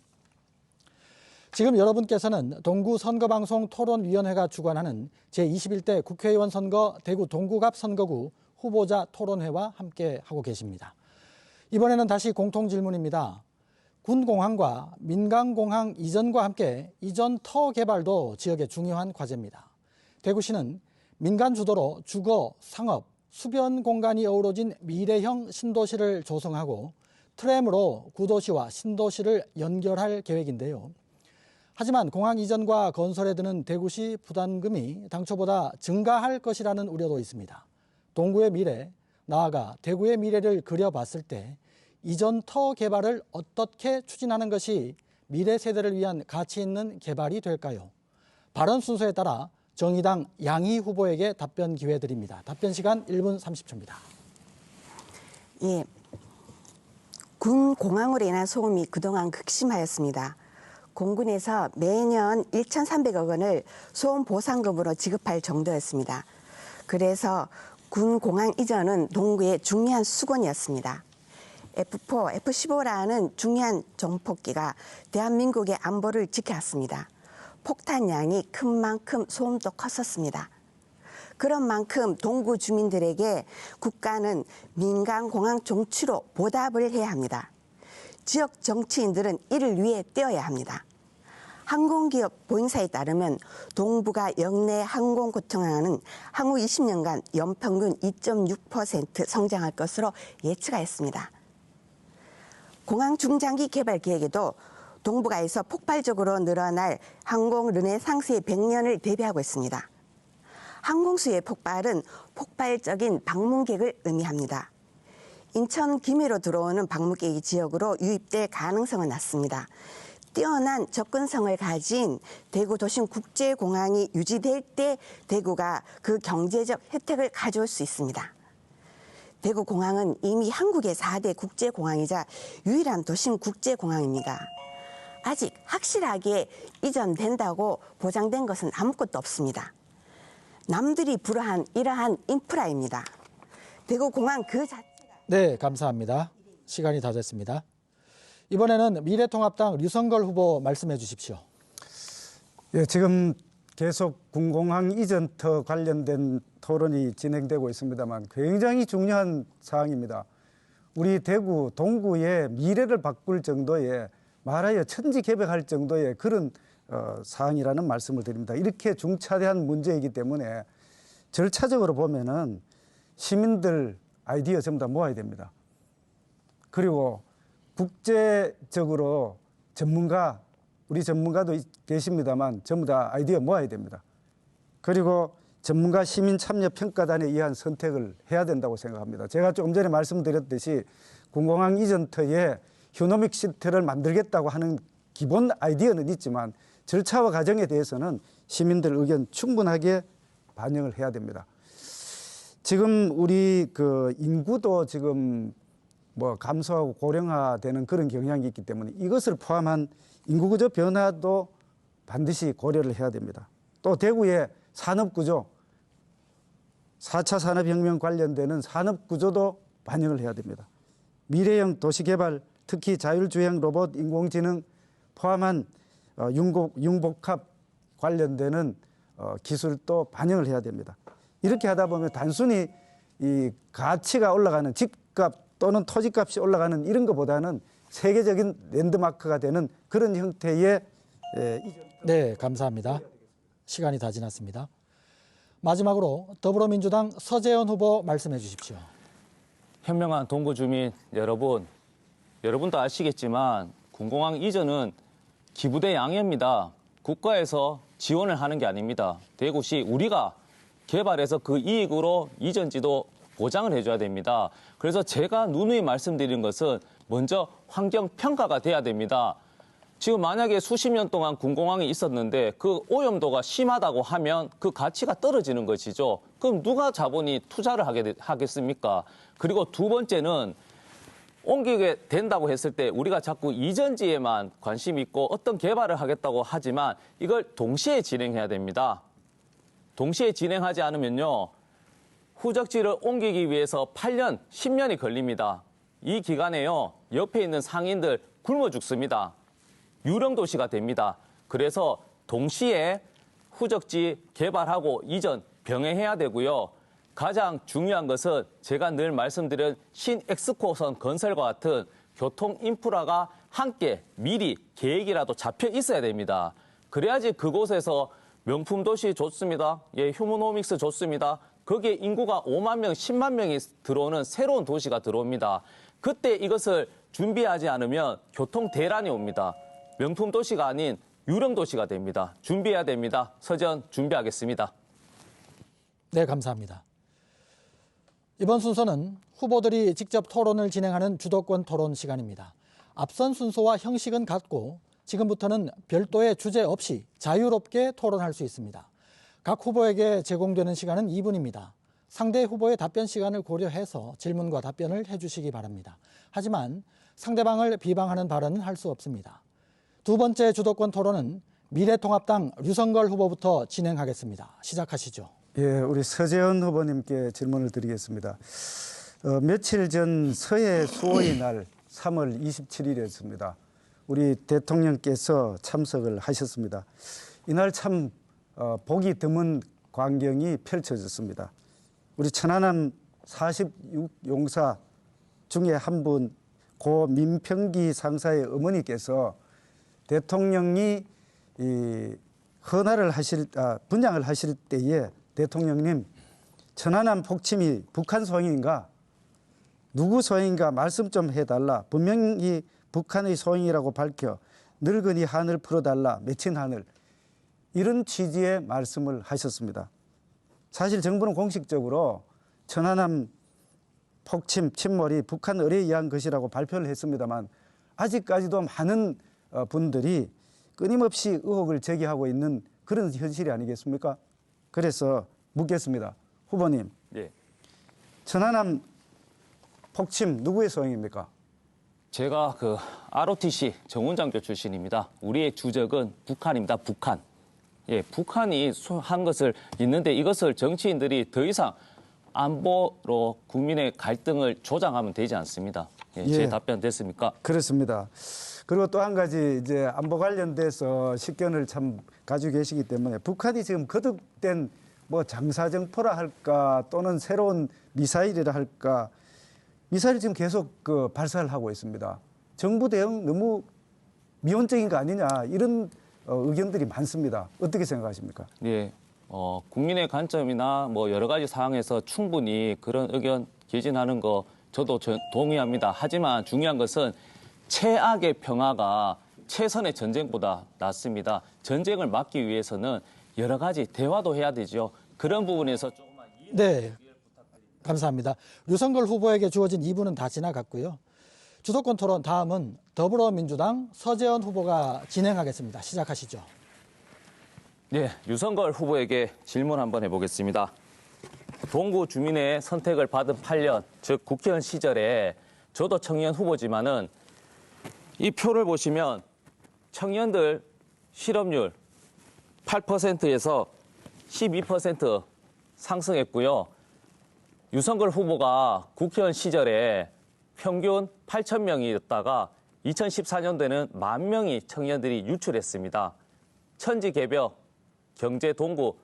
[SPEAKER 1] 지금 여러분께서는 동구 선거방송 토론위원회가 주관하는 제21대 국회의원 선거 대구 동구갑 선거구 후보자 토론회와 함께 하고 계십니다. 이번에는 다시 공통질문입니다. 군공항과 민간공항 이전과 함께 이전 터 개발도 지역의 중요한 과제입니다. 대구시는 민간 주도로 주거, 상업, 수변 공간이 어우러진 미래형 신도시를 조성하고 트램으로 구도시와 신도시를 연결할 계획인데요. 하지만 공항 이전과 건설에 드는 대구시 부담금이 당초보다 증가할 것이라는 우려도 있습니다. 동구의 미래, 나아가 대구의 미래를 그려봤을 때 이전 터 개발을 어떻게 추진하는 것이 미래 세대를 위한 가치 있는 개발이 될까요? 발언 순서에 따라 정의당 양희 후보에게 답변 기회 드립니다. 답변 시간 1분 30초입니다.
[SPEAKER 4] 예. 군 공항으로 인한 소음이 그동안 극심하였습니다. 공군에서 매년 1,300억 원을 소음 보상금으로 지급할 정도였습니다. 그래서 군 공항 이전은 동구의 중요한 수건이었습니다. F4, F-15라는 중요한 정폭기가 대한민국의 안보를 지켜왔습니다. 폭탄량이 큰 만큼 소음도 컸었습니다. 그런 만큼 동구 주민들에게 국가는 민간 공항 종치로 보답을 해야 합니다. 지역 정치인들은 이를 위해 뛰어야 합니다. 항공기업 보잉사에 따르면 동부가 역내 항공 고통하는 향후 20년간 연평균 2.6% 성장할 것으로 예측하였습니다. 공항 중장기 개발 계획에도 동북아에서 폭발적으로 늘어날 항공 르네상스의 100년을 대비하고 있습니다. 항공수의 폭발은 폭발적인 방문객을 의미합니다. 인천 김해로 들어오는 방문객이 지역으로 유입될 가능성은 낮습니다. 뛰어난 접근성을 가진 대구 도심 국제공항이 유지될 때 대구가 그 경제적 혜택을 가져올 수 있습니다. 대구공항은 이미 한국의 4대 국제공항이자 유일한 도심 국제공항입니다. 아직 확실하게 이전된다고 보장된 것은 아무것도 없습니다. 남들이 불허한 이러한 인프라입니다. 대구공항 그 자체가...
[SPEAKER 1] 네, 감사합니다. 시간이 다 됐습니다. 이번에는 미래통합당 류성걸 후보 말씀해 주십시오.
[SPEAKER 2] 예, 지금 계속 군공항 이전터 관련된 토론이 진행되고 있습니다만 굉장히 중요한 사항입니다. 우리 대구 동구의 미래를 바꿀 정도의 말하여 천지개벽할 정도의 그런 사항이라는 말씀을 드립니다. 이렇게 중차대한 문제이기 때문에 절차적으로 보면은 시민들 아이디어 전부 다 모아야 됩니다. 그리고 국제적으로 전문가, 우리 전문가도 계십니다만 전부 다 아이디어 모아야 됩니다. 그리고 전문가 시민 참여 평가단에 의한 선택을 해야 된다고 생각합니다. 제가 조금 전에 말씀드렸듯이 군공항 이전터에 휴노믹 시티를 만들겠다고 하는 기본 아이디어는 있지만 절차와 과정에 대해서는 시민들 의견 충분하게 반영을 해야 됩니다. 지금 우리 그 인구도 지금 뭐 감소하고 고령화되는 그런 경향이 있기 때문에 이것을 포함한 인구구조 변화도 반드시 고려를 해야 됩니다. 또 대구의 산업구조, 4차 산업혁명 관련되는 산업구조도 반영을 해야 됩니다. 미래형 도시개발, 특히 자율주행 로봇, 인공지능 포함한 융복합 관련되는 기술도 반영을 해야 됩니다. 이렇게 하다 보면 단순히 이 가치가 올라가는 집값 또는 토지값이 올라가는 이런 것보다는 세계적인 랜드마크가 되는 그런 형태의
[SPEAKER 1] 네, 감사합니다. 시간이 다 지났습니다. 마지막으로 더불어민주당 서재원 후보 말씀해 주십시오.
[SPEAKER 3] 현명한 동구 주민 여러분, 여러분도 아시겠지만 군공항 이전은 기부대 양해입니다. 국가에서 지원을 하는 게 아닙니다. 대구시 우리가 개발해서 그 이익으로 이전지도 보장을 해줘야 됩니다. 그래서 제가 누누이 말씀드린 것은 먼저 환경평가가 돼야 됩니다. 지금 만약에 수십 년 동안 군공항이 있었는데 그 오염도가 심하다고 하면 그 가치가 떨어지는 것이죠. 그럼 누가 자본이 투자를 하겠습니까? 그리고 두 번째는 옮기게 된다고 했을 때 우리가 자꾸 이전지에만 관심 있고 어떤 개발을 하겠다고 하지만 이걸 동시에 진행해야 됩니다. 동시에 진행하지 않으면요. 후적지를 옮기기 위해서 8년, 10년이 걸립니다. 이 기간에요. 옆에 있는 상인들 굶어 죽습니다. 유령도시가 됩니다. 그래서 동시에 후적지 개발하고 이전 병행해야 되고요. 가장 중요한 것은 제가 늘 말씀드린 신엑스코선 건설과 같은 교통 인프라가 함께 미리 계획이라도 잡혀 있어야 됩니다. 그래야지 그곳에서 명품 도시 좋습니다. 예, 휴머노믹스 좋습니다. 거기에 인구가 5만 명, 10만 명이 들어오는 새로운 도시가 들어옵니다. 그때 이것을 준비하지 않으면 교통 대란이 옵니다. 명품 도시가 아닌 유령 도시가 됩니다. 준비해야 됩니다. 서재원 준비하겠습니다.
[SPEAKER 1] 네, 감사합니다. 이번 순서는 후보들이 직접 토론을 진행하는 주도권 토론 시간입니다. 앞선 순서와 형식은 같고 지금부터는 별도의 주제 없이 자유롭게 토론할 수 있습니다. 각 후보에게 제공되는 시간은 2분입니다. 상대 후보의 답변 시간을 고려해서 질문과 답변을 해주시기 바랍니다. 하지만 상대방을 비방하는 발언은 할 수 없습니다. 두 번째 주도권 토론은 미래통합당 류성걸 후보부터 진행하겠습니다. 시작하시죠.
[SPEAKER 2] 예, 우리 서재원 후보님께 질문을 드리겠습니다. 며칠 전 서해 수호의 날 3월 27일이었습니다. 우리 대통령께서 참석을 하셨습니다. 이날 참 보기 드문 광경이 펼쳐졌습니다. 우리 천안함 46용사 중에 한 분, 고 민평기 상사의 어머니께서 대통령이 분양을 하실 때에 대통령님, 천안함 폭침이 북한 소행인가? 누구 소행인가 말씀 좀 해달라. 분명히 북한의 소행이라고 밝혀 늙은이 한을 풀어달라. 맺힌 한을. 이런 취지의 말씀을 하셨습니다. 사실 정부는 공식적으로 천안함 폭침, 침몰이 북한 의뢰에 의한 것이라고 발표를 했습니다만 아직까지도 많은 분들이 끊임없이 의혹을 제기하고 있는 그런 현실이 아니겠습니까? 그래서 묻겠습니다. 후보님,
[SPEAKER 3] 예.
[SPEAKER 2] 천안함 폭침 누구의 소행입니까?
[SPEAKER 3] 제가 ROTC 정훈장교 출신입니다. 우리의 주적은 북한입니다. 북한. 예, 북한이 한 것을 있는데 이것을 정치인들이 더 이상 안보로 국민의 갈등을 조장하면 되지 않습니다. 예, 제
[SPEAKER 2] 예.
[SPEAKER 3] 답변 됐습니까?
[SPEAKER 2] 그렇습니다. 그리고 또 한 가지 이제 안보 관련돼서 식견을 참 가지고 계시기 때문에 북한이 지금 거듭된 뭐 장사정포라 할까 또는 새로운 미사일이라 할까 미사일 지금 계속 발사를 하고 있습니다. 정부 대응 너무 미온적인 거 아니냐 이런 의견들이 많습니다. 어떻게 생각하십니까?
[SPEAKER 3] 예, 국민의 관점이나 뭐 여러 가지 사항에서 충분히 그런 의견 개진하는 거 저도 동의합니다. 하지만 중요한 것은 최악의 평화가 최선의 전쟁보다 낫습니다. 전쟁을 막기 위해서는 여러 가지 대화도 해야 되죠. 그런 부분에서 조금만
[SPEAKER 1] 네, 감사합니다. 류성걸 후보에게 주어진 2분은 다 지나갔고요. 주도권 토론 다음은 더불어민주당 서재원 후보가 진행하겠습니다. 시작하시죠.
[SPEAKER 3] 네, 류성걸 후보에게 질문 한번 해보겠습니다. 동구 주민의 선택을 받은 8년, 즉 국회의원 시절에 저도 청년 후보지만은 이 표를 보시면 청년들 실업률 8%에서 12% 상승했고요. 유성걸 후보가 국회의원 시절에 평균 8,000명이었다가 2014년도에는 10,000명이 청년들이 유출했습니다. 천지개벽, 경제 동구,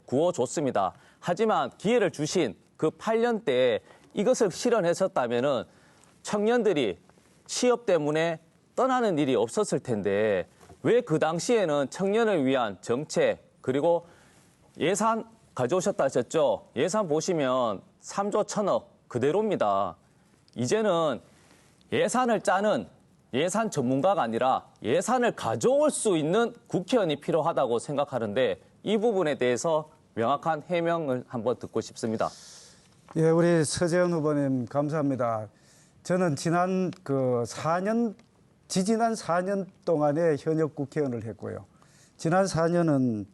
[SPEAKER 3] 구워줬습니다. 하지만 기회를 주신 그 8년 때에 이것을 실현하셨다면은 청년들이 취업 때문에 떠나는 일이 없었을 텐데 왜 그 당시에는 청년을 위한 정책 그리고 예산 가져오셨다 하셨죠? 예산 보시면 3조 1,000억 그대로입니다. 이제는 예산을 짜는 예산 전문가가 아니라 예산을 가져올 수 있는 국회의원이 필요하다고 생각하는데 이 부분에 대해서 명확한 해명을 한번 듣고 싶습니다.
[SPEAKER 2] 예, 우리 서재원 후보님 감사합니다. 저는 지난 4년 동안의 현역 국회의원을 했고요. 지난 4년은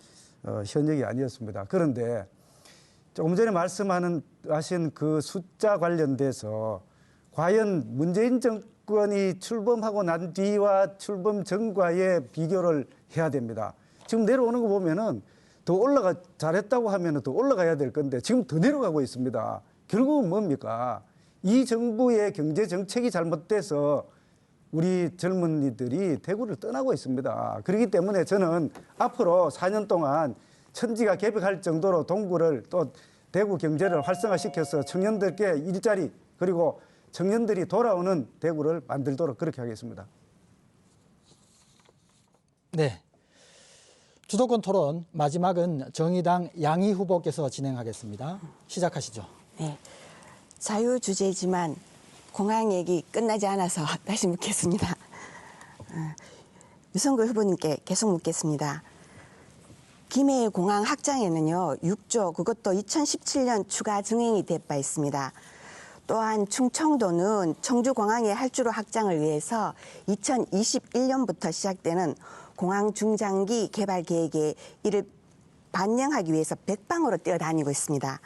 [SPEAKER 2] 현역이 아니었습니다. 그런데 조금 전에 말씀하신 그 숫자 관련돼서 과연 문재인 정권이 출범하고 난 뒤와 출범 전과의 비교를 해야 됩니다. 지금 내려오는 거 보면은 잘했다고 하면은 더 올라가야 될 건데 지금 더 내려가고 있습니다. 결국은 뭡니까? 이 정부의 경제 정책이 잘못돼서 우리 젊은이들이 대구를 떠나고 있습니다. 그렇기 때문에 저는 앞으로 4년 동안 천지가 개벽할 정도로 동구를 또 대구 경제를 활성화시켜서 청년들께 일자리 그리고 청년들이 돌아오는 대구를 만들도록 그렇게 하겠습니다.
[SPEAKER 1] 네. 주도권 토론 마지막은 정의당 양희 후보께서 진행하겠습니다. 시작하시죠.
[SPEAKER 4] 네. 자유 주제지만 공항 얘기 끝나지 않아서 다시 묻겠습니다. 유성걸 후보님께 계속 묻겠습니다. 김해 공항 확장에는요, 6조 그것도 2017년 추가 증액이 될 바 있습니다. 또한 충청도는 청주공항의 할주로 확장을 위해서 2021년부터 시작되는 공항 중장기 개발 계획에 이를 반영하기 위해서 백방으로 뛰어다니고 있습니다.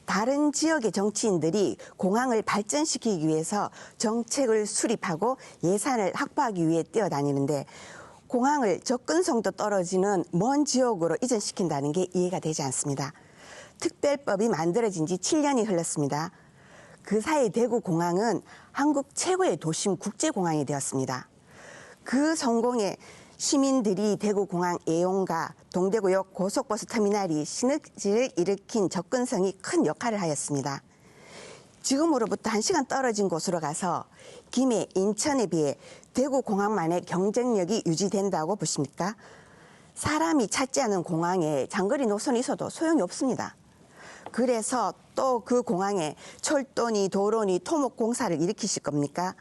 [SPEAKER 4] 다른 지역의 정치인들이 공항을 발전시키기 위해서 정책을 수립하고 예산을 확보하기 위해 뛰어다니는데 공항을 접근성도 떨어지는 먼 지역으로 이전시킨다는 게 이해가 되지 않습니다. 특별법이 만들어진 지 7년이 흘렀습니다. 그 사이 대구공항은 한국 최고의 도심 국제공항이 되었습니다. 그 성공에 시민들이 대구공항 애용과 동대구역 고속버스 터미널이 시너지를 일으킨 접근성이 큰 역할을 하였습니다. 지금으로부터 1시간 떨어진 곳으로 가서 김해, 인천에 비해 대구공항만의 경쟁력이 유지된다고 보십니까? 사람이 찾지 않은 공항에 장거리 노선이 있어도 소용이 없습니다. 그래서 또 그 공항에 철도니 도로니 토목 공사를 일으키실 겁니까?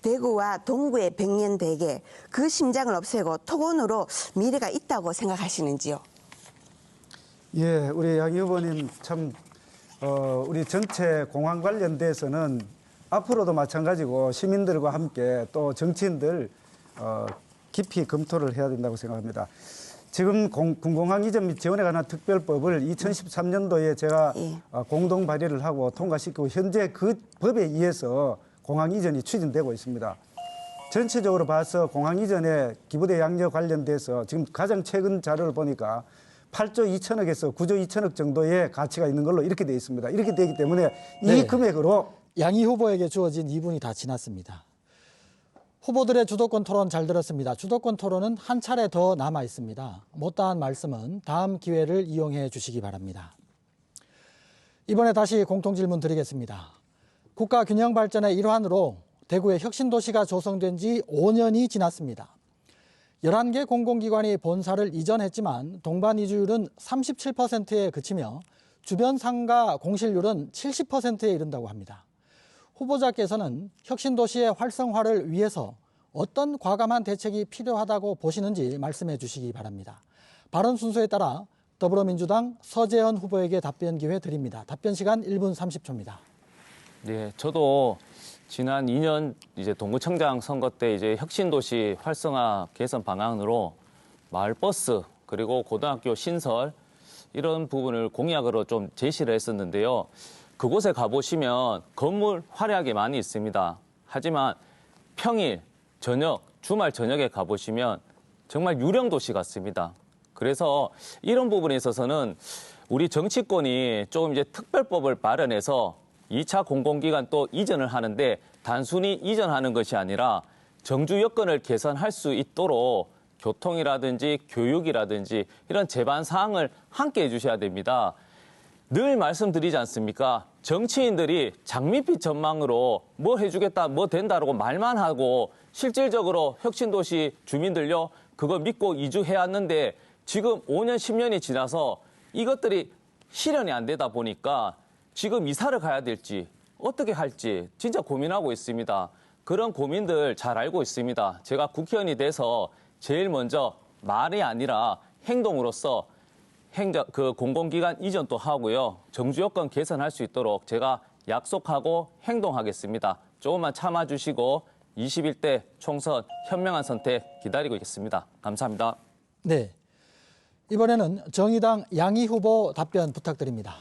[SPEAKER 4] 대구와 동구의 백년대계 그 심장을 없애고 토건으로 미래가 있다고 생각하시는지요?
[SPEAKER 2] 예, 우리 양 후보님 참 우리 전체 공항 관련돼서는 앞으로도 마찬가지고 시민들과 함께 또 정치인들 깊이 검토를 해야 된다고 생각합니다. 지금 군공항 이전 및 지원에 관한 특별법을 2013년도에 제가 공동 발의를 하고 통과시키고 현재 그 법에 의해서 공항 이전이 추진되고 있습니다. 전체적으로 봐서 공항 이전에 기부대 양력 관련돼서 지금 가장 최근 자료를 보니까 8조 2천억에서 9조 2천억 정도의 가치가 있는 걸로 이렇게 되어 있습니다. 이렇게 되기 때문에
[SPEAKER 1] 네.
[SPEAKER 2] 이 금액으로
[SPEAKER 1] 양희 후보에게 주어진 2분이 다 지났습니다. 후보들의 주도권 토론 잘 들었습니다. 주도권 토론은 한 차례 더 남아 있습니다. 못다한 말씀은 다음 기회를 이용해 주시기 바랍니다. 이번에 다시 공통질문 드리겠습니다. 국가 균형 발전의 일환으로 대구의 혁신도시가 조성된 지 5년이 지났습니다. 11개 공공기관이 본사를 이전했지만 동반 이주율은 37%에 그치며 주변 상가 공실률은 70%에 이른다고 합니다. 후보자께서는 혁신도시의 활성화를 위해서 어떤 과감한 대책이 필요하다고 보시는지 말씀해 주시기 바랍니다. 발언 순서에 따라 더불어민주당 서재현 후보에게 답변 기회 드립니다. 답변 시간 1분 30초입니다.
[SPEAKER 3] 네, 저도 지난 2년 이제 동구청장 선거 때 이제 혁신도시 활성화 개선 방안으로 마을버스 그리고 고등학교 신설 이런 부분을 공약으로 좀 제시를 했었는데요. 그곳에 가보시면 건물 화려하게 많이 있습니다. 하지만 평일, 저녁, 주말 저녁에 가보시면 정말 유령도시 같습니다. 그래서 이런 부분에 있어서는 우리 정치권이 조금 이제 특별법을 마련해서 2차 공공기관 또 이전을 하는데 단순히 이전하는 것이 아니라 정주 여건을 개선할 수 있도록 교통이라든지 교육이라든지 이런 제반 사항을 함께 해주셔야 됩니다. 늘 말씀드리지 않습니까? 정치인들이 장밋빛 전망으로 뭐 해주겠다, 뭐 된다라고 말만 하고 실질적으로 혁신도시 주민들요, 그거 믿고 이주해왔는데 지금 5년, 10년이 지나서 이것들이 실현이 안 되다 보니까 지금 이사를 가야 될지 어떻게 할지 진짜 고민하고 있습니다. 그런 고민들 잘 알고 있습니다. 제가 국회의원이 돼서 제일 먼저 말이 아니라 행동으로서 공공기관 이전도 하고요. 정주 여건 개선할 수 있도록 제가 약속하고 행동하겠습니다. 조금만 참아주시고 21대 총선 현명한 선택 기다리고 있겠습니다. 감사합니다.
[SPEAKER 1] 네, 이번에는 정의당 양희 후보 답변 부탁드립니다.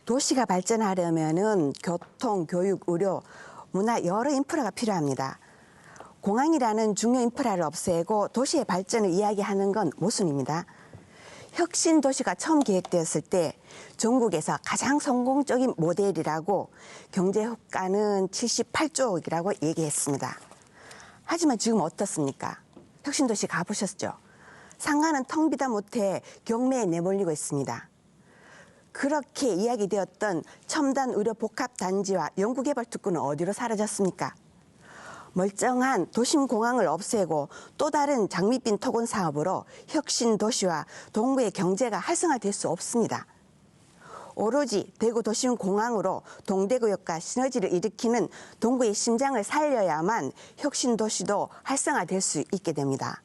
[SPEAKER 4] 도시가 발전하려면은 교통, 교육, 의료, 문화 여러 인프라가 필요합니다. 공항이라는 중요 인프라를 없애고 도시의 발전을 이야기하는 건 모순입니다. 혁신 도시가 처음 계획되었을 때 전국에서 가장 성공적인 모델이라고 경제 효과는 78조억이라고 얘기했습니다. 하지만 지금 어떻습니까? 혁신 도시 가보셨죠? 상가는 텅 비다 못해 경매에 내몰리고 있습니다. 그렇게 이야기되었던 첨단 의료 복합 단지와 연구개발 특구는 어디로 사라졌습니까? 멀쩡한 도심공항을 없애고 또 다른 장밋빛 토건 사업으로 혁신 도시와 동구의 경제가 활성화될 수 없습니다. 오로지 대구 도심공항으로 동대구역과 시너지를 일으키는 동구의 심장을 살려야만 혁신 도시도 활성화될 수 있게 됩니다.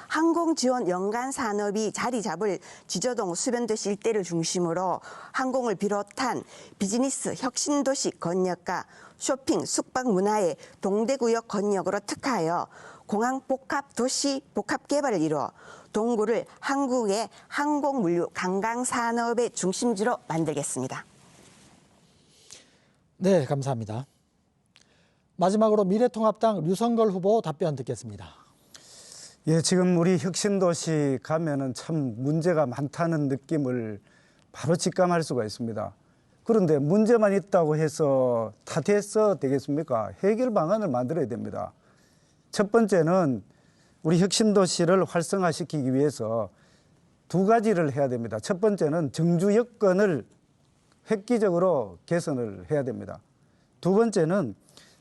[SPEAKER 4] 항공지원 연간 산업이 자리 잡을 지저동 수변도시 일대를 중심으로 항공을 비롯한 비즈니스 혁신도시 건역과 쇼핑, 숙박 문화의 동대구역 건역으로 특화하여 공항 복합 도시 복합 개발을 이루어 동구를 한국의 항공물류 관광 산업의 중심지로 만들겠습니다.
[SPEAKER 1] 네, 감사합니다. 마지막으로 미래통합당 류성걸 후보 답변 듣겠습니다.
[SPEAKER 2] 예, 지금 우리 혁신도시 가면은 참 문제가 많다는 느낌을 바로 직감할 수가 있습니다. 그런데 문제만 있다고 해서 탓해서 되겠습니까? 해결 방안을 만들어야 됩니다. 첫 번째는 우리 혁신도시를 활성화시키기 위해서 두 가지를 해야 됩니다. 첫 번째는 정주 여건을 획기적으로 개선을 해야 됩니다. 두 번째는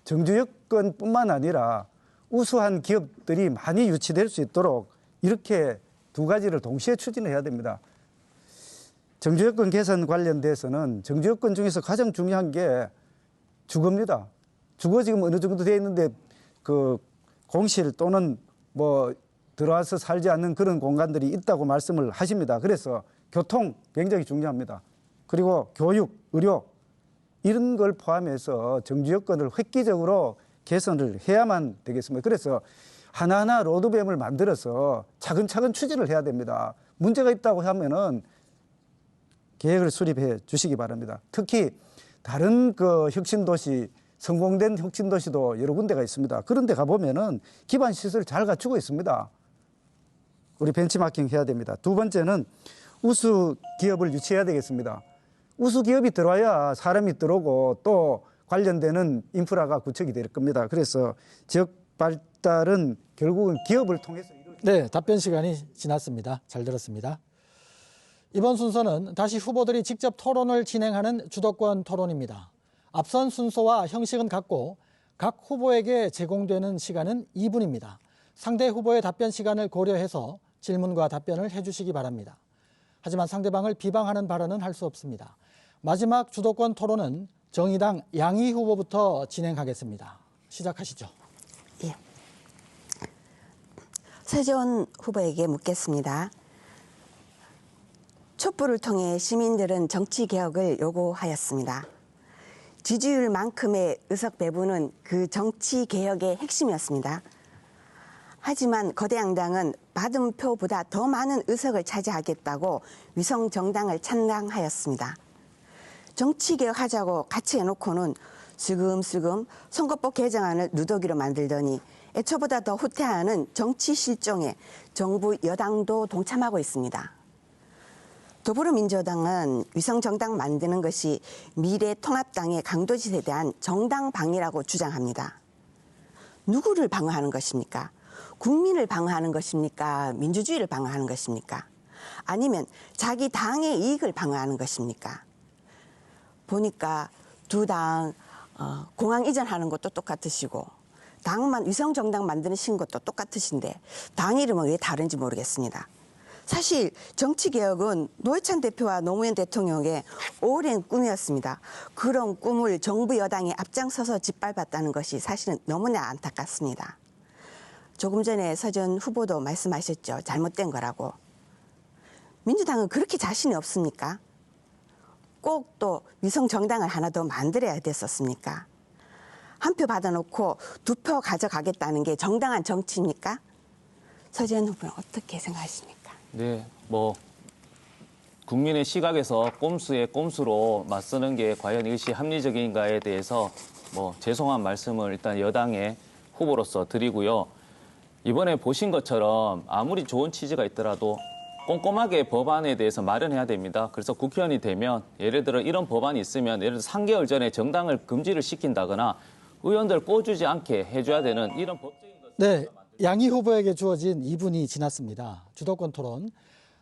[SPEAKER 2] 정주 여건뿐만 아니라 우수한 기업들이 많이 유치될 수 있도록 이렇게 두 가지를 동시에 추진해야 됩니다. 정주여건 개선 관련돼서는 정주여건 중에서 가장 중요한 게 주거입니다. 주거 지금 어느 정도 되어 있는데 그 공실 또는 뭐 들어와서 살지 않는 그런 공간들이 있다고 말씀을 하십니다. 그래서 교통 굉장히 중요합니다. 그리고 교육, 의료 이런 걸 포함해서 정주여건을 획기적으로 개선을 해야만 되겠습니다. 그래서 하나하나 로드맵을 만들어서 차근차근 추진을 해야 됩니다. 문제가 있다고 하면은 계획을 수립해 주시기 바랍니다. 특히 다른 그 혁신도시, 성공된 혁신도시도 여러 군데가 있습니다. 그런 데 가보면은 기반 시설을 잘 갖추고 있습니다. 우리 벤치마킹 해야 됩니다. 두 번째는 우수 기업을 유치해야 되겠습니다. 우수 기업이 들어와야 사람이 들어오고 또 관련되는 인프라가 구축이 될 겁니다. 그래서 지역 발달은 결국은 기업을 통해서 이루어집니다.
[SPEAKER 1] 네, 답변 시간이 지났습니다. 잘 들었습니다. 이번 순서는 다시 후보들이 직접 토론을 진행하는 주도권 토론입니다. 앞선 순서와 형식은 같고 각 후보에게 제공되는 시간은 2분입니다. 상대 후보의 답변 시간을 고려해서 질문과 답변을 해주시기 바랍니다. 하지만 상대방을 비방하는 발언은 할 수 없습니다. 마지막 주도권 토론은 정의당 양희 후보부터 진행하겠습니다. 시작하시죠.
[SPEAKER 4] 예. 서재원 후보에게 묻겠습니다. 촛불을 통해 시민들은 정치개혁을 요구하였습니다. 지지율만큼의 의석 배분은 그 정치개혁의 핵심이었습니다. 하지만 거대 양당은 받은 표보다 더 많은 의석을 차지하겠다고 위성정당을 창당하였습니다. 정치개혁하자고 같이 해놓고는 슬금슬금 선거법 개정안을 누더기로 만들더니 애초보다 더 후퇴하는 정치 실종에 정부 여당도 동참하고 있습니다. 더불어민주당은 위성정당 만드는 것이 미래통합당의 강도짓에 대한 정당방위라고 주장합니다. 누구를 방어하는 것입니까? 국민을 방어하는 것입니까? 민주주의를 방어하는 것입니까? 아니면 자기 당의 이익을 방어하는 것입니까? 보니까 두 당 공항 이전하는 것도 똑같으시고 당만 위성정당 만드는 것도 똑같으신데 당 이름은 왜 다른지 모르겠습니다. 사실 정치개혁은 노회찬 대표와 노무현 대통령의 오랜 꿈이었습니다. 그런 꿈을 정부 여당이 앞장서서 짓밟았다는 것이 사실은 너무나 안타깝습니다. 조금 전에 서전 후보도 말씀하셨죠. 잘못된 거라고. 민주당은 그렇게 자신이 없습니까? 꼭 또 위성정당을 하나 더 만들어야 됐었습니까? 한 표 받아놓고 2표 가져가겠다는 게 정당한 정치입니까? 서지현 후보는 어떻게 생각하십니까?
[SPEAKER 3] 네, 뭐 국민의 시각에서 꼼수에 꼼수로 맞서는 게 과연 이것이 합리적인가에 대해서 뭐 죄송한 말씀을 일단 여당의 후보로서 드리고요. 이번에 보신 것처럼 아무리 좋은 취지가 있더라도 꼼꼼하게 법안에 대해서 마련해야 됩니다. 그래서 국회의원이 되면 예를 들어 이런 법안이 있으면 예를 들어 3개월 전에 정당을 금지를 시킨다거나 의원들 꿔주지 않게 해줘야 되는 이런 법적인 것을
[SPEAKER 1] 네, 양희 후보에게 주어진 2분이 지났습니다. 주도권 토론.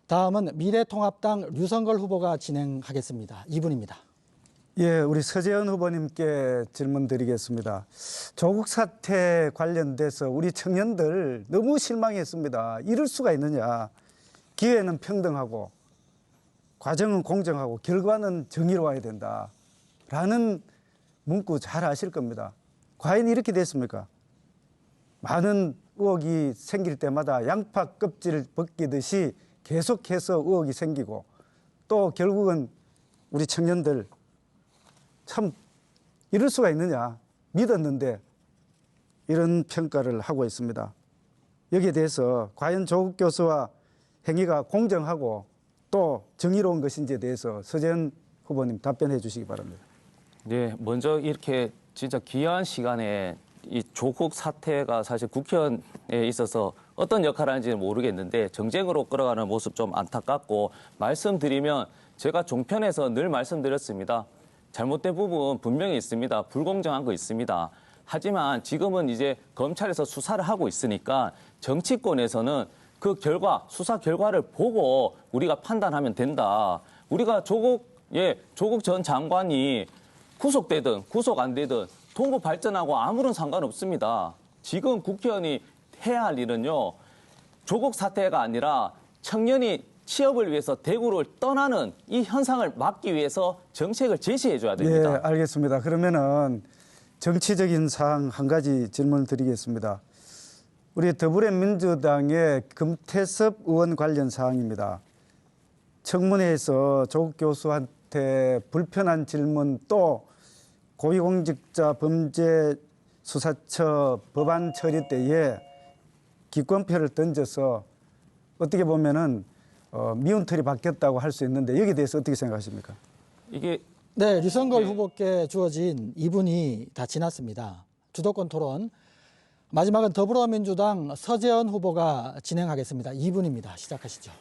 [SPEAKER 1] 다음은 미래통합당 류성걸 후보가 진행하겠습니다. 2분입니다.
[SPEAKER 2] 예, 우리 서재현 후보님께 질문 드리겠습니다. 조국 사태 관련돼서 우리 청년들 너무 실망했습니다. 이럴 수가 있느냐. 기회는 평등하고 과정은 공정하고 결과는 정의로워야 된다라는 문구 잘 아실 겁니다. 과연 이렇게 됐습니까? 많은 의혹이 생길 때마다 양파 껍질을 벗기듯이 계속해서 의혹이 생기고 또 결국은 우리 청년들 참 이럴 수가 있느냐 믿었는데 이런 평가를 하고 있습니다. 여기에 대해서 과연 조국 교수와 행위가 공정하고 또 정의로운 것인지에 대해서 서재현 후보님 답변해 주시기 바랍니다.
[SPEAKER 3] 네, 먼저 이렇게 진짜 귀한 시간에 이 조국 사태가 사실 국회의원에 있어서 어떤 역할을 하는지는 모르겠는데 정쟁으로 끌어가는 모습 좀 안타깝고, 말씀드리면 제가 종편에서 늘 말씀드렸습니다. 잘못된 부분 분명히 있습니다. 불공정한 거 있습니다. 하지만 지금은 이제 검찰에서 수사를 하고 있으니까 정치권에서는 그 결과, 수사 결과를 보고 우리가 판단하면 된다. 우리가 조국 전 장관이 구속되든 구속 안 되든 동부 발전하고 아무런 상관없습니다. 지금 국회의원이 해야 할 일은요, 조국 사태가 아니라 청년이 취업을 위해서 대구를 떠나는 이 현상을 막기 위해서 정책을 제시해 줘야 됩니다.
[SPEAKER 2] 예, 알겠습니다. 그러면은 정치적인 사항 한 가지 질문 드리겠습니다. 우리 더불어민주당의 금태섭 의원 관련 사항입니다. 청문회에서 조국 교수한테 불편한 질문, 또 고위공직자 범죄수사처 법안 처리 때에 기권표를 던져서 어떻게 보면은 미운털이 바뀌었다고 할 수 있는데, 여기에 대해서 어떻게 생각하십니까?
[SPEAKER 3] 이게
[SPEAKER 1] 네, 류성걸 후보께 주어진 2분이 다 지났습니다. 주도권 토론 마지막은 더불어민주당 서재현 후보가 진행하겠습니다. 2분입니다. 시작하시죠.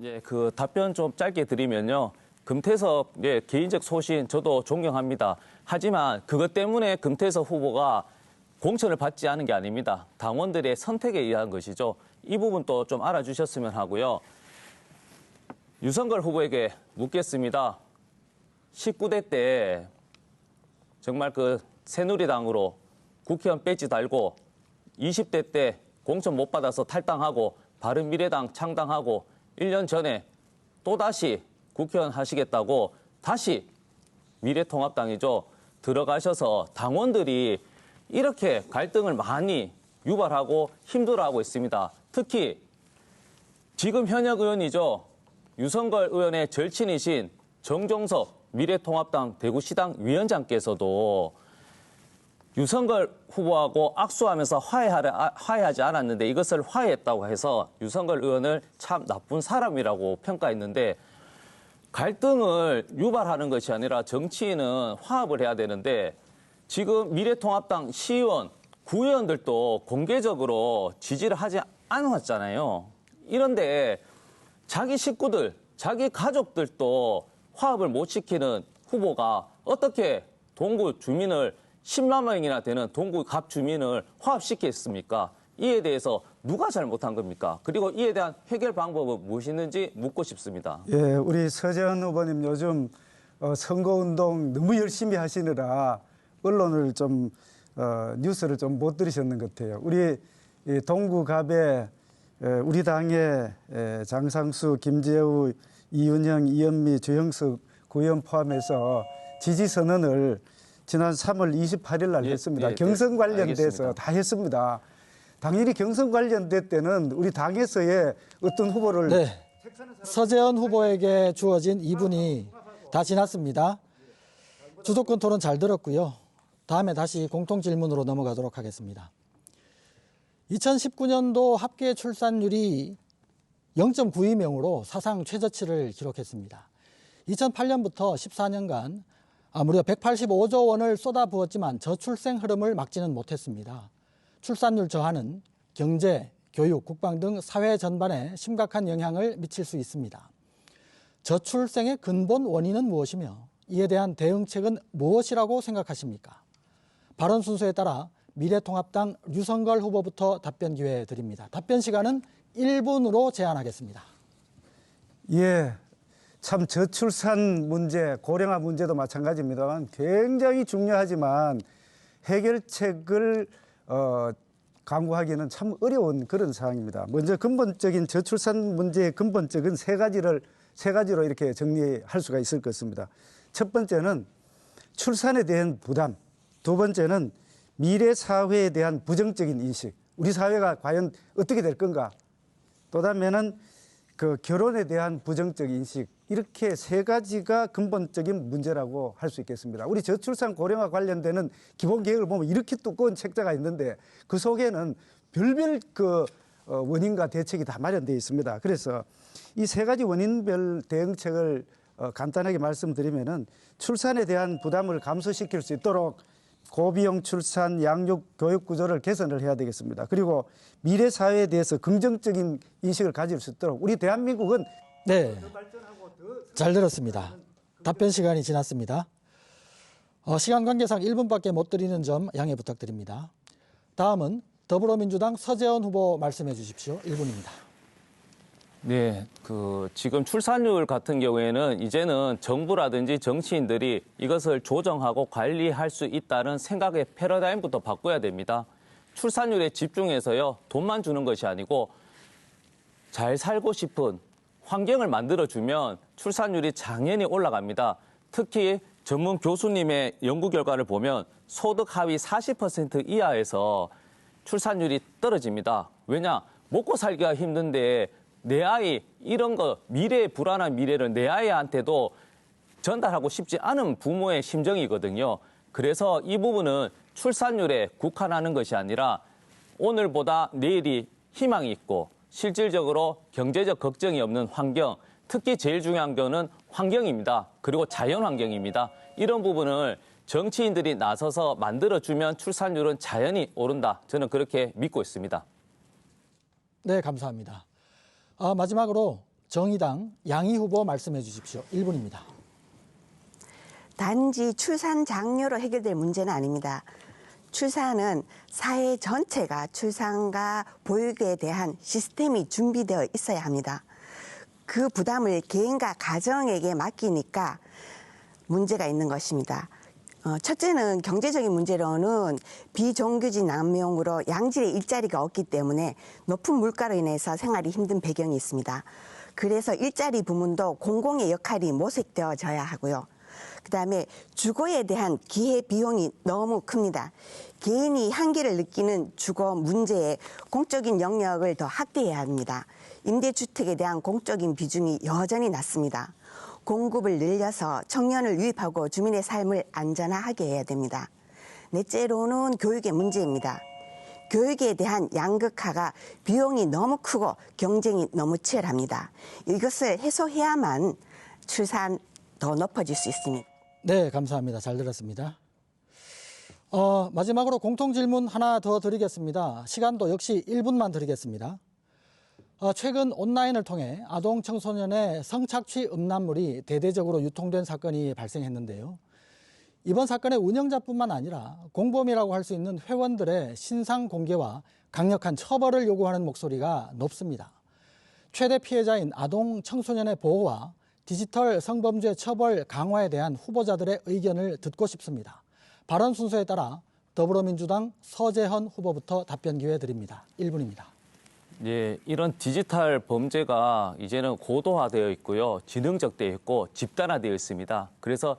[SPEAKER 3] 예, 그 답변 좀 짧게 드리면요. 금태섭 개인적 소신 저도 존경합니다. 하지만 그것 때문에 금태섭 후보가 공천을 받지 않은 게 아닙니다. 당원들의 선택에 의한 것이죠. 이 부분도 좀 알아주셨으면 하고요. 유성걸 후보에게 묻겠습니다. 19대 때 정말 그 새누리당으로 국회의원 배지 달고 20대 때 공천 못 받아서 탈당하고 바른미래당 창당하고 1년 전에 또다시 국회의원 하시겠다고 다시 미래통합당이죠. 들어가셔서 당원들이 이렇게 갈등을 많이 유발하고 힘들어하고 있습니다. 특히 지금 현역 의원이죠. 유성걸 의원의 절친이신 정종섭 미래통합당 대구시당 위원장께서도 유성걸 후보하고 악수하면서 화해하지 않았는데 이것을 화해했다고 해서 유성걸 의원을 참 나쁜 사람이라고 평가했는데, 갈등을 유발하는 것이 아니라 정치인은 화합을 해야 되는데 지금 미래통합당 시의원, 구의원들도 공개적으로 지지를 하지 않았잖아요. 이런데 자기 식구들, 자기 가족들도 화합을 못 시키는 후보가 어떻게 동구 주민을 10만 명이나 되는 동구 갑 주민을 화합시켰습니까? 이에 대해서 누가 잘못한 겁니까? 그리고 이에 대한 해결 방법은 무엇이있는지 묻고 싶습니다.
[SPEAKER 2] 예, 우리 서재현 후보님 요즘 선거운동 너무 열심히 하시느라 언론을 좀 뉴스를 좀 못 들으셨는 것 같아요. 우리 이 동구갑에 우리 당의 장상수, 김재우, 이윤영, 이현미, 주형석 구의원 포함해서 지지 선언을 지난 3월 28일 날 했습니다. 경선 관련돼서
[SPEAKER 3] 알겠습니다.
[SPEAKER 2] 다 했습니다. 당연히 경선 관련될 때는 우리 당에서의 어떤 후보를
[SPEAKER 1] 네, 서재현 후보에게 주어진 2분이 다 지났습니다. 주도권 토론 잘 들었고요. 다음에 다시 공통 질문으로 넘어가도록 하겠습니다. 2019년도 합계 출산율이 0.92명으로 사상 최저치를 기록했습니다. 2008년부터 14년간 무려 185조 원을 쏟아부었지만 저출생 흐름을 막지는 못했습니다. 출산율 저하는 경제, 교육, 국방 등 사회 전반에 심각한 영향을 미칠 수 있습니다. 저출생의 근본 원인은 무엇이며 이에 대한 대응책은 무엇이라고 생각하십니까? 발언 순서에 따라 미래통합당 류성걸 후보부터 답변 기회 드립니다. 답변 시간은 1분으로 제한하겠습니다.
[SPEAKER 2] 예, 참 저출산 문제, 고령화 문제도 마찬가지입니다만 굉장히 중요하지만 해결책을 강구하기는 참 어려운 그런 상황입니다. 먼저 근본적인 저출산 문제의 근본적인 세 가지로 이렇게 정리할 수가 있을 것 같습니다. 첫 번째는 출산에 대한 부담, 두 번째는 미래 사회에 대한 부정적인 인식, 우리 사회가 과연 어떻게 될 건가, 또 다음에는 그 결혼에 대한 부정적 인식, 이렇게 세 가지가 근본적인 문제라고 할 수 있겠습니다. 우리 저출산 고령화 관련되는 기본 계획을 보면 이렇게 두꺼운 책자가 있는데 그 속에는 별별 원인과 대책이 다 마련되어 있습니다. 그래서 이 세 가지 원인별 대응책을 간단하게 말씀드리면은 출산에 대한 부담을 감소시킬 수 있도록 고비용 출산, 양육, 교육 구조를 개선을 해야 되겠습니다. 그리고 미래 사회에 대해서 긍정적인 인식을 가질 수 있도록 우리 대한민국은
[SPEAKER 1] 네, 잘 들었습니다. 답변 시간이 지났습니다. 시간 관계상 1분밖에 못 드리는 점 양해 부탁드립니다. 다음은 더불어민주당 서재원 후보 말씀해 주십시오. 1분입니다.
[SPEAKER 3] 네, 지금 출산율 같은 경우에는 이제는 정부라든지 정치인들이 이것을 조정하고 관리할 수 있다는 생각의 패러다임부터 바꿔야 됩니다. 출산율에 집중해서요, 돈만 주는 것이 아니고 잘 살고 싶은 환경을 만들어주면 출산율이 당연히 올라갑니다. 특히 전문 교수님의 연구 결과를 보면 소득 하위 40% 이하에서 출산율이 떨어집니다. 왜냐? 먹고 살기가 힘든데 내 아이 이런 거 미래의 불안한 미래를 내 아이한테도 전달하고 싶지 않은 부모의 심정이거든요. 그래서 이 부분은 출산율에 국한하는 것이 아니라 오늘보다 내일이 희망이 있고 실질적으로 경제적 걱정이 없는 환경, 특히 제일 중요한 거는 환경입니다. 그리고 자연 환경입니다. 이런 부분을 정치인들이 나서서 만들어주면 출산율은 자연히 오른다. 저는 그렇게 믿고 있습니다.
[SPEAKER 1] 네, 감사합니다. 마지막으로 정의당 양희 후보 말씀해 주십시오. 1분입니다.
[SPEAKER 4] 단지 출산 장려로 해결될 문제는 아닙니다. 출산은 사회 전체가 출산과 보육에 대한 시스템이 준비되어 있어야 합니다. 그 부담을 개인과 가정에게 맡기니까 문제가 있는 것입니다. 첫째는 경제적인 문제로는 비정규직 남용으로 양질의 일자리가 없기 때문에 높은 물가로 인해서 생활이 힘든 배경이 있습니다. 그래서 일자리 부문도 공공의 역할이 모색되어져야 하고요. 그다음에 주거에 대한 기회 비용이 너무 큽니다. 개인이 한계를 느끼는 주거 문제에 공적인 영역을 더 확대해야 합니다. 임대주택에 대한 공적인 비중이 여전히 낮습니다. 공급을 늘려서 청년을 유입하고 주민의 삶을 안전하게 해야 됩니다. 넷째로는 교육의 문제입니다. 교육에 대한 양극화가 비용이 너무 크고 경쟁이 너무 치열합니다. 이것을 해소해야만 출산 더 높아질 수 있습니다.
[SPEAKER 1] 네, 감사합니다. 잘 들었습니다. 마지막으로 공통질문 하나 더 드리겠습니다. 시간도 역시 1분만 드리겠습니다. 최근 온라인을 통해 아동 청소년의 성착취 음란물이 대대적으로 유통된 사건이 발생했는데요. 이번 사건의 운영자뿐만 아니라 공범이라고 할 수 있는 회원들의 신상 공개와 강력한 처벌을 요구하는 목소리가 높습니다. 최대 피해자인 아동 청소년의 보호와 디지털 성범죄 처벌 강화에 대한 후보자들의 의견을 듣고 싶습니다. 발언 순서에 따라 더불어민주당 서재헌 후보부터 답변 기회 드립니다. 1분입니다.
[SPEAKER 3] 예, 이런 디지털 범죄가 이제는 고도화되어 있고요. 지능적되어 있고 집단화되어 있습니다. 그래서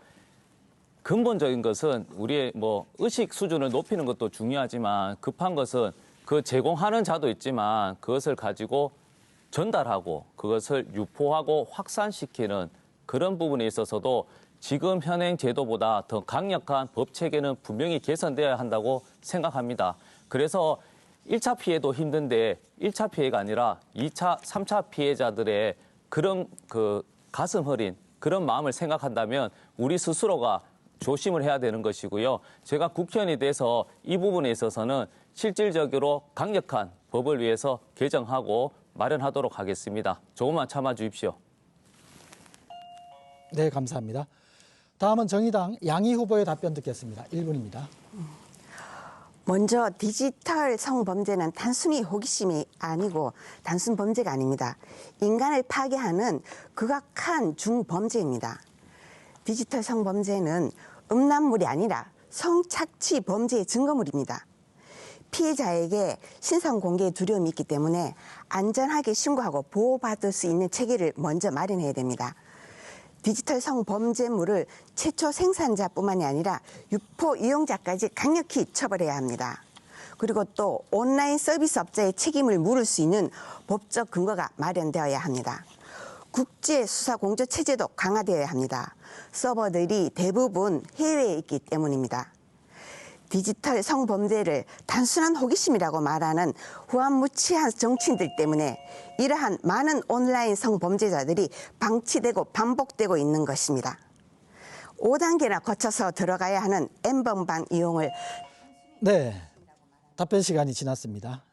[SPEAKER 3] 근본적인 것은 우리의 의식 수준을 높이는 것도 중요하지만 급한 것은 그 제공하는 자도 있지만 그것을 가지고 전달하고 그것을 유포하고 확산시키는 그런 부분에 있어서도 지금 현행 제도보다 더 강력한 법 체계는 분명히 개선되어야 한다고 생각합니다. 그래서 1차 피해도 힘든데 1차 피해가 아니라 2차, 3차 피해자들의 그런 가슴 허린 그런 마음을 생각한다면 우리 스스로가 조심을 해야 되는 것이고요. 제가 국회의원이 돼서 이 부분에 있어서는 실질적으로 강력한 법을 위해서 개정하고 마련하도록 하겠습니다. 조금만 참아 주십시오.
[SPEAKER 1] 네, 감사합니다. 다음은 정의당 양희 후보의 답변 듣겠습니다. 1분입니다.
[SPEAKER 4] 먼저 디지털 성범죄는 단순히 호기심이 아니고 단순 범죄가 아닙니다. 인간을 파괴하는 극악한 중범죄입니다. 디지털 성범죄는 음란물이 아니라 성착취 범죄의 증거물입니다. 피해자에게 신상 공개의 두려움이 있기 때문에 안전하게 신고하고 보호받을 수 있는 체계를 먼저 마련해야 됩니다. 디지털 성범죄물을 최초 생산자뿐만이 아니라 유포 이용자까지 강력히 처벌해야 합니다. 그리고 또 온라인 서비스 업자의 책임을 물을 수 있는 법적 근거가 마련되어야 합니다. 국제 수사 공조 체제도 강화되어야 합니다. 서버들이 대부분 해외에 있기 때문입니다. 디지털 성범죄를 단순한 호기심이라고 말하는 후한무치한 정치인들 때문에 이러한 많은 온라인 성범죄자들이 방치되고 반복되고 있는 것입니다. 5단계나 거쳐서 들어가야 하는 N번방 이용을
[SPEAKER 1] 네, 답변 시간이 지났습니다.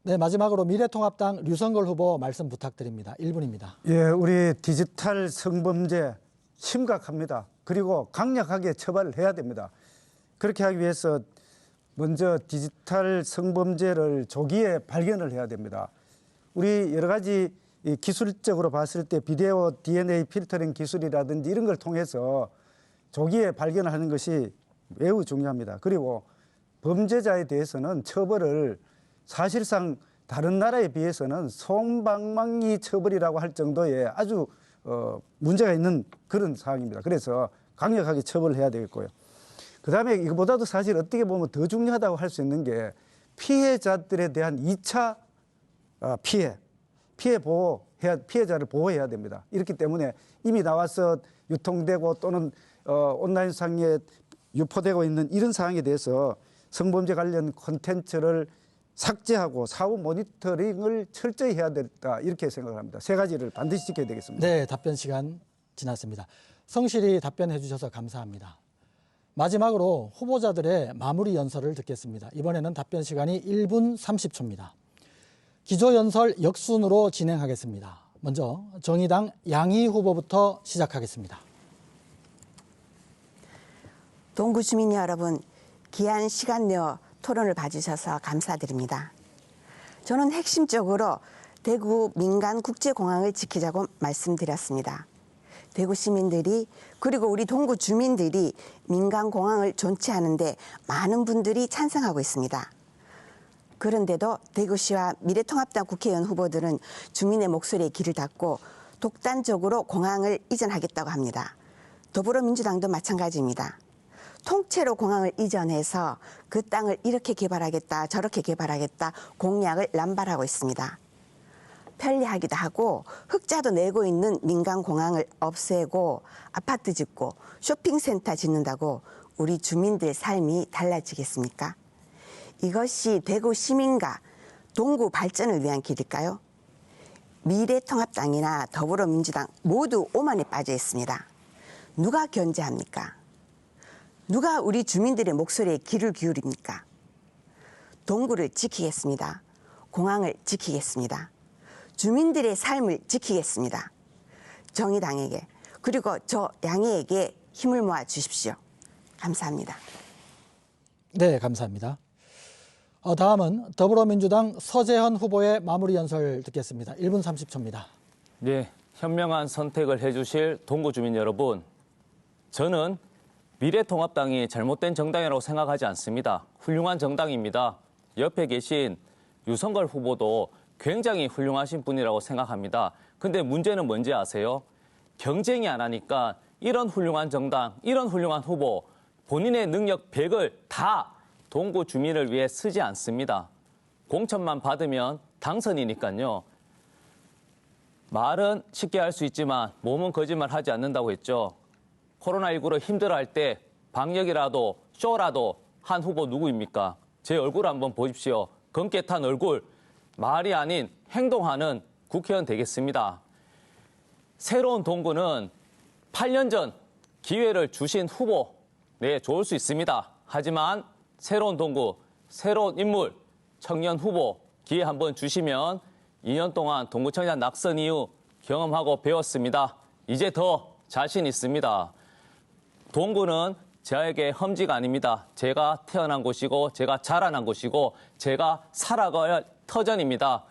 [SPEAKER 1] 네, 마지막으로 미래통합당 류성걸 후보 말씀 부탁드립니다. 1분입니다.
[SPEAKER 2] 예, 우리 디지털 성범죄 심각합니다. 그리고 강력하게 처벌을 해야 됩니다. 그렇게 하기 위해서 먼저 디지털 성범죄를 조기에 발견을 해야 됩니다. 우리 여러 가지 이 기술적으로 봤을 때 비디오 DNA 필터링 기술이라든지 이런 걸 통해서 조기에 발견을 하는 것이 매우 중요합니다. 그리고 범죄자에 대해서는 처벌을 사실상 다른 나라에 비해서는 솜방망이 처벌이라고 할 정도의 아주 문제가 있는 그런 상황입니다. 그래서 강력하게 처벌을 해야 되겠고요. 그다음에 이거보다도 사실 어떻게 보면 더 중요하다고 할 수 있는 게 피해자들에 대한 2차 피해자를 보호해야 됩니다. 이렇기 때문에 이미 나와서 유통되고 또는 온라인상에 유포되고 있는 이런 사항에 대해서 성범죄 관련 콘텐츠를 삭제하고 사후 모니터링을 철저히 해야 된다 이렇게 생각합니다. 세 가지를 반드시 지켜야 되겠습니다.
[SPEAKER 1] 네, 답변 시간 지났습니다. 성실히 답변해 주셔서 감사합니다. 마지막으로 후보자들의 마무리 연설을 듣겠습니다. 이번에는 답변 시간이 1분 30초입니다. 기조연설 역순으로 진행하겠습니다. 먼저 정의당 양희 후보부터 시작하겠습니다.
[SPEAKER 4] 동구 주민 여러분, 귀한 시간 내어 토론을 봐주셔서 감사드립니다. 저는 핵심적으로 대구 민간국제공항을 지키자고 말씀드렸습니다. 대구 시민들이 그리고 우리 동구 주민들이 민간공항을 존치하는데 많은 분들이 찬성하고 있습니다. 그런데도 대구시와 미래통합당 국회의원 후보들은 주민의 목소리에 귀를 닫고 독단적으로 공항을 이전하겠다고 합니다. 더불어민주당도 마찬가지입니다. 통째로 공항을 이전해서 그 땅을 이렇게 개발하겠다 저렇게 개발하겠다 공약을 남발하고 있습니다. 편리하기도 하고 흑자도 내고 있는 민간공항을 없애고 아파트 짓고 쇼핑센터 짓는다고 우리 주민들의 삶이 달라지겠습니까? 이것이 대구 시민과 동구 발전을 위한 길일까요? 미래통합당이나 더불어민주당 모두 오만에 빠져 있습니다. 누가 견제합니까? 누가 우리 주민들의 목소리에 귀를 기울입니까? 동구를 지키겠습니다. 공항을 지키겠습니다. 주민들의 삶을 지키겠습니다. 정의당에게 그리고 저 양희에게 힘을 모아 주십시오. 감사합니다.
[SPEAKER 1] 네, 감사합니다. 다음은 더불어민주당 서재헌 후보의 마무리 연설 듣겠습니다. 1분 30초입니다.
[SPEAKER 3] 네, 현명한 선택을 해주실 동구 주민 여러분, 저는 미래통합당이 잘못된 정당이라고 생각하지 않습니다. 훌륭한 정당입니다. 옆에 계신 유성걸 후보도 굉장히 훌륭하신 분이라고 생각합니다. 근데 문제는 뭔지 아세요? 경쟁이 안 하니까 이런 훌륭한 정당, 이런 훌륭한 후보, 본인의 능력 100을 다 동구 주민을 위해 쓰지 않습니다. 공천만 받으면 당선이니까요. 말은 쉽게 할 수 있지만 몸은 거짓말하지 않는다고 했죠. 코로나19로 힘들어할 때 방역이라도 쇼라도 한 후보 누구입니까? 제 얼굴 한번 보십시오. 검게 탄 얼굴, 말이 아닌 행동하는 국회의원 되겠습니다. 새로운 동구는 8년 전 기회를 주신 후보, 네, 좋을 수 있습니다. 하지만 새로운 동구, 새로운 인물, 청년 후보 기회 한번 주시면 2년 동안 동구청장 낙선 이후 경험하고 배웠습니다. 이제 더 자신 있습니다. 동구는 저에게 험지가 아닙니다. 제가 태어난 곳이고 제가 자라난 곳이고 제가 살아가야 할 터전입니다.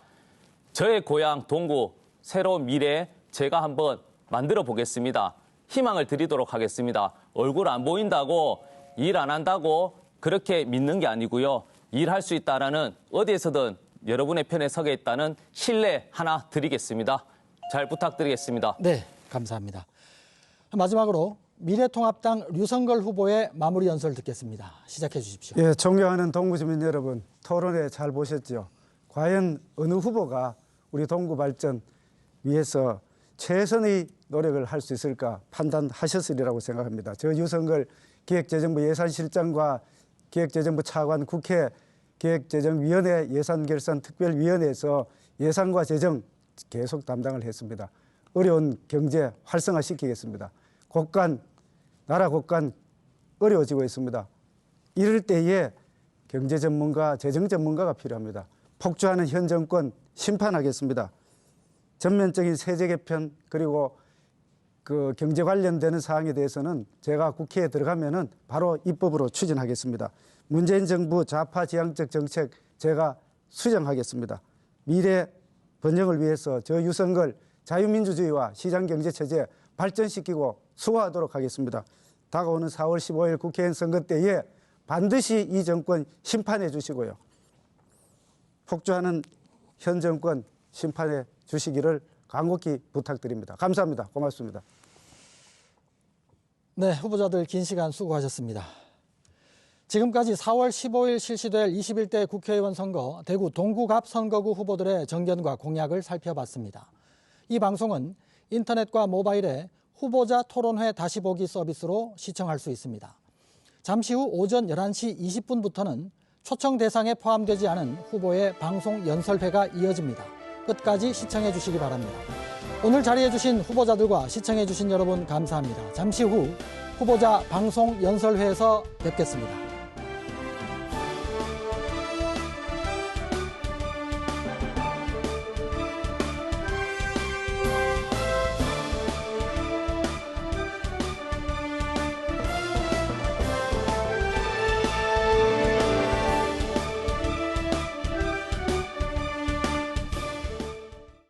[SPEAKER 3] 저의 고향 동구, 새로운 미래 제가 한번 만들어 보겠습니다. 희망을 드리도록 하겠습니다. 얼굴 안 보인다고 일 안 한다고 그렇게 믿는 게 아니고요. 일할 수 있다라는 어디에서든 여러분의 편에 서게 있다는 신뢰 하나 드리겠습니다. 잘 부탁드리겠습니다.
[SPEAKER 1] 네, 감사합니다. 마지막으로 미래통합당 류성걸 후보의 마무리 연설 듣겠습니다. 시작해 주십시오.
[SPEAKER 2] 예, 존경하는 동구 주민 여러분, 토론회 잘 보셨죠? 과연 어느 후보가 우리 동구 발전 위해서 최선의 노력을 할 수 있을까 판단하셨으리라고 생각합니다. 저 유성걸 기획재정부 예산실장과 기획재정부 차관 국회 기획재정위원회 예산결산특별위원회에서 예산과 재정 계속 담당을 했습니다. 어려운 경제 활성화시키겠습니다. 나라 곳간 어려워지고 있습니다. 이럴 때에 경제 전문가, 재정 전문가가 필요합니다. 폭주하는 현 정권 심판하겠습니다. 전면적인 세제 개편 그리고 그 경제 관련되는 사항에 대해서는 제가 국회에 들어가면은 바로 입법으로 추진하겠습니다. 문재인 정부 좌파 지향적 정책 제가 수정하겠습니다. 미래 번영을 위해서 저 유성걸 자유민주주의와 시장경제체제 발전시키고 수호하도록 하겠습니다. 다가오는 4월 15일 국회의원 선거 때에 반드시 이 정권 심판해 주시고요. 폭주하는 현 정권 심판해 주시기를 간곡히 부탁드립니다. 감사합니다. 고맙습니다.
[SPEAKER 1] 네, 후보자들 긴 시간 수고하셨습니다. 지금까지 4월 15일 실시될 21대 국회의원 선거 대구 동구갑 선거구 후보들의 정견과 공약을 살펴봤습니다. 이 방송은 인터넷과 모바일에 후보자 토론회 다시 보기 서비스로 시청할 수 있습니다. 잠시 후 오전 11시 20분부터는 초청 대상에 포함되지 않은 후보의 방송 연설회가 이어집니다. 끝까지 시청해 주시기 바랍니다. 오늘 자리해 주신 후보자들과 시청해 주신 여러분 감사합니다. 잠시 후 후보자 방송 연설회에서 뵙겠습니다.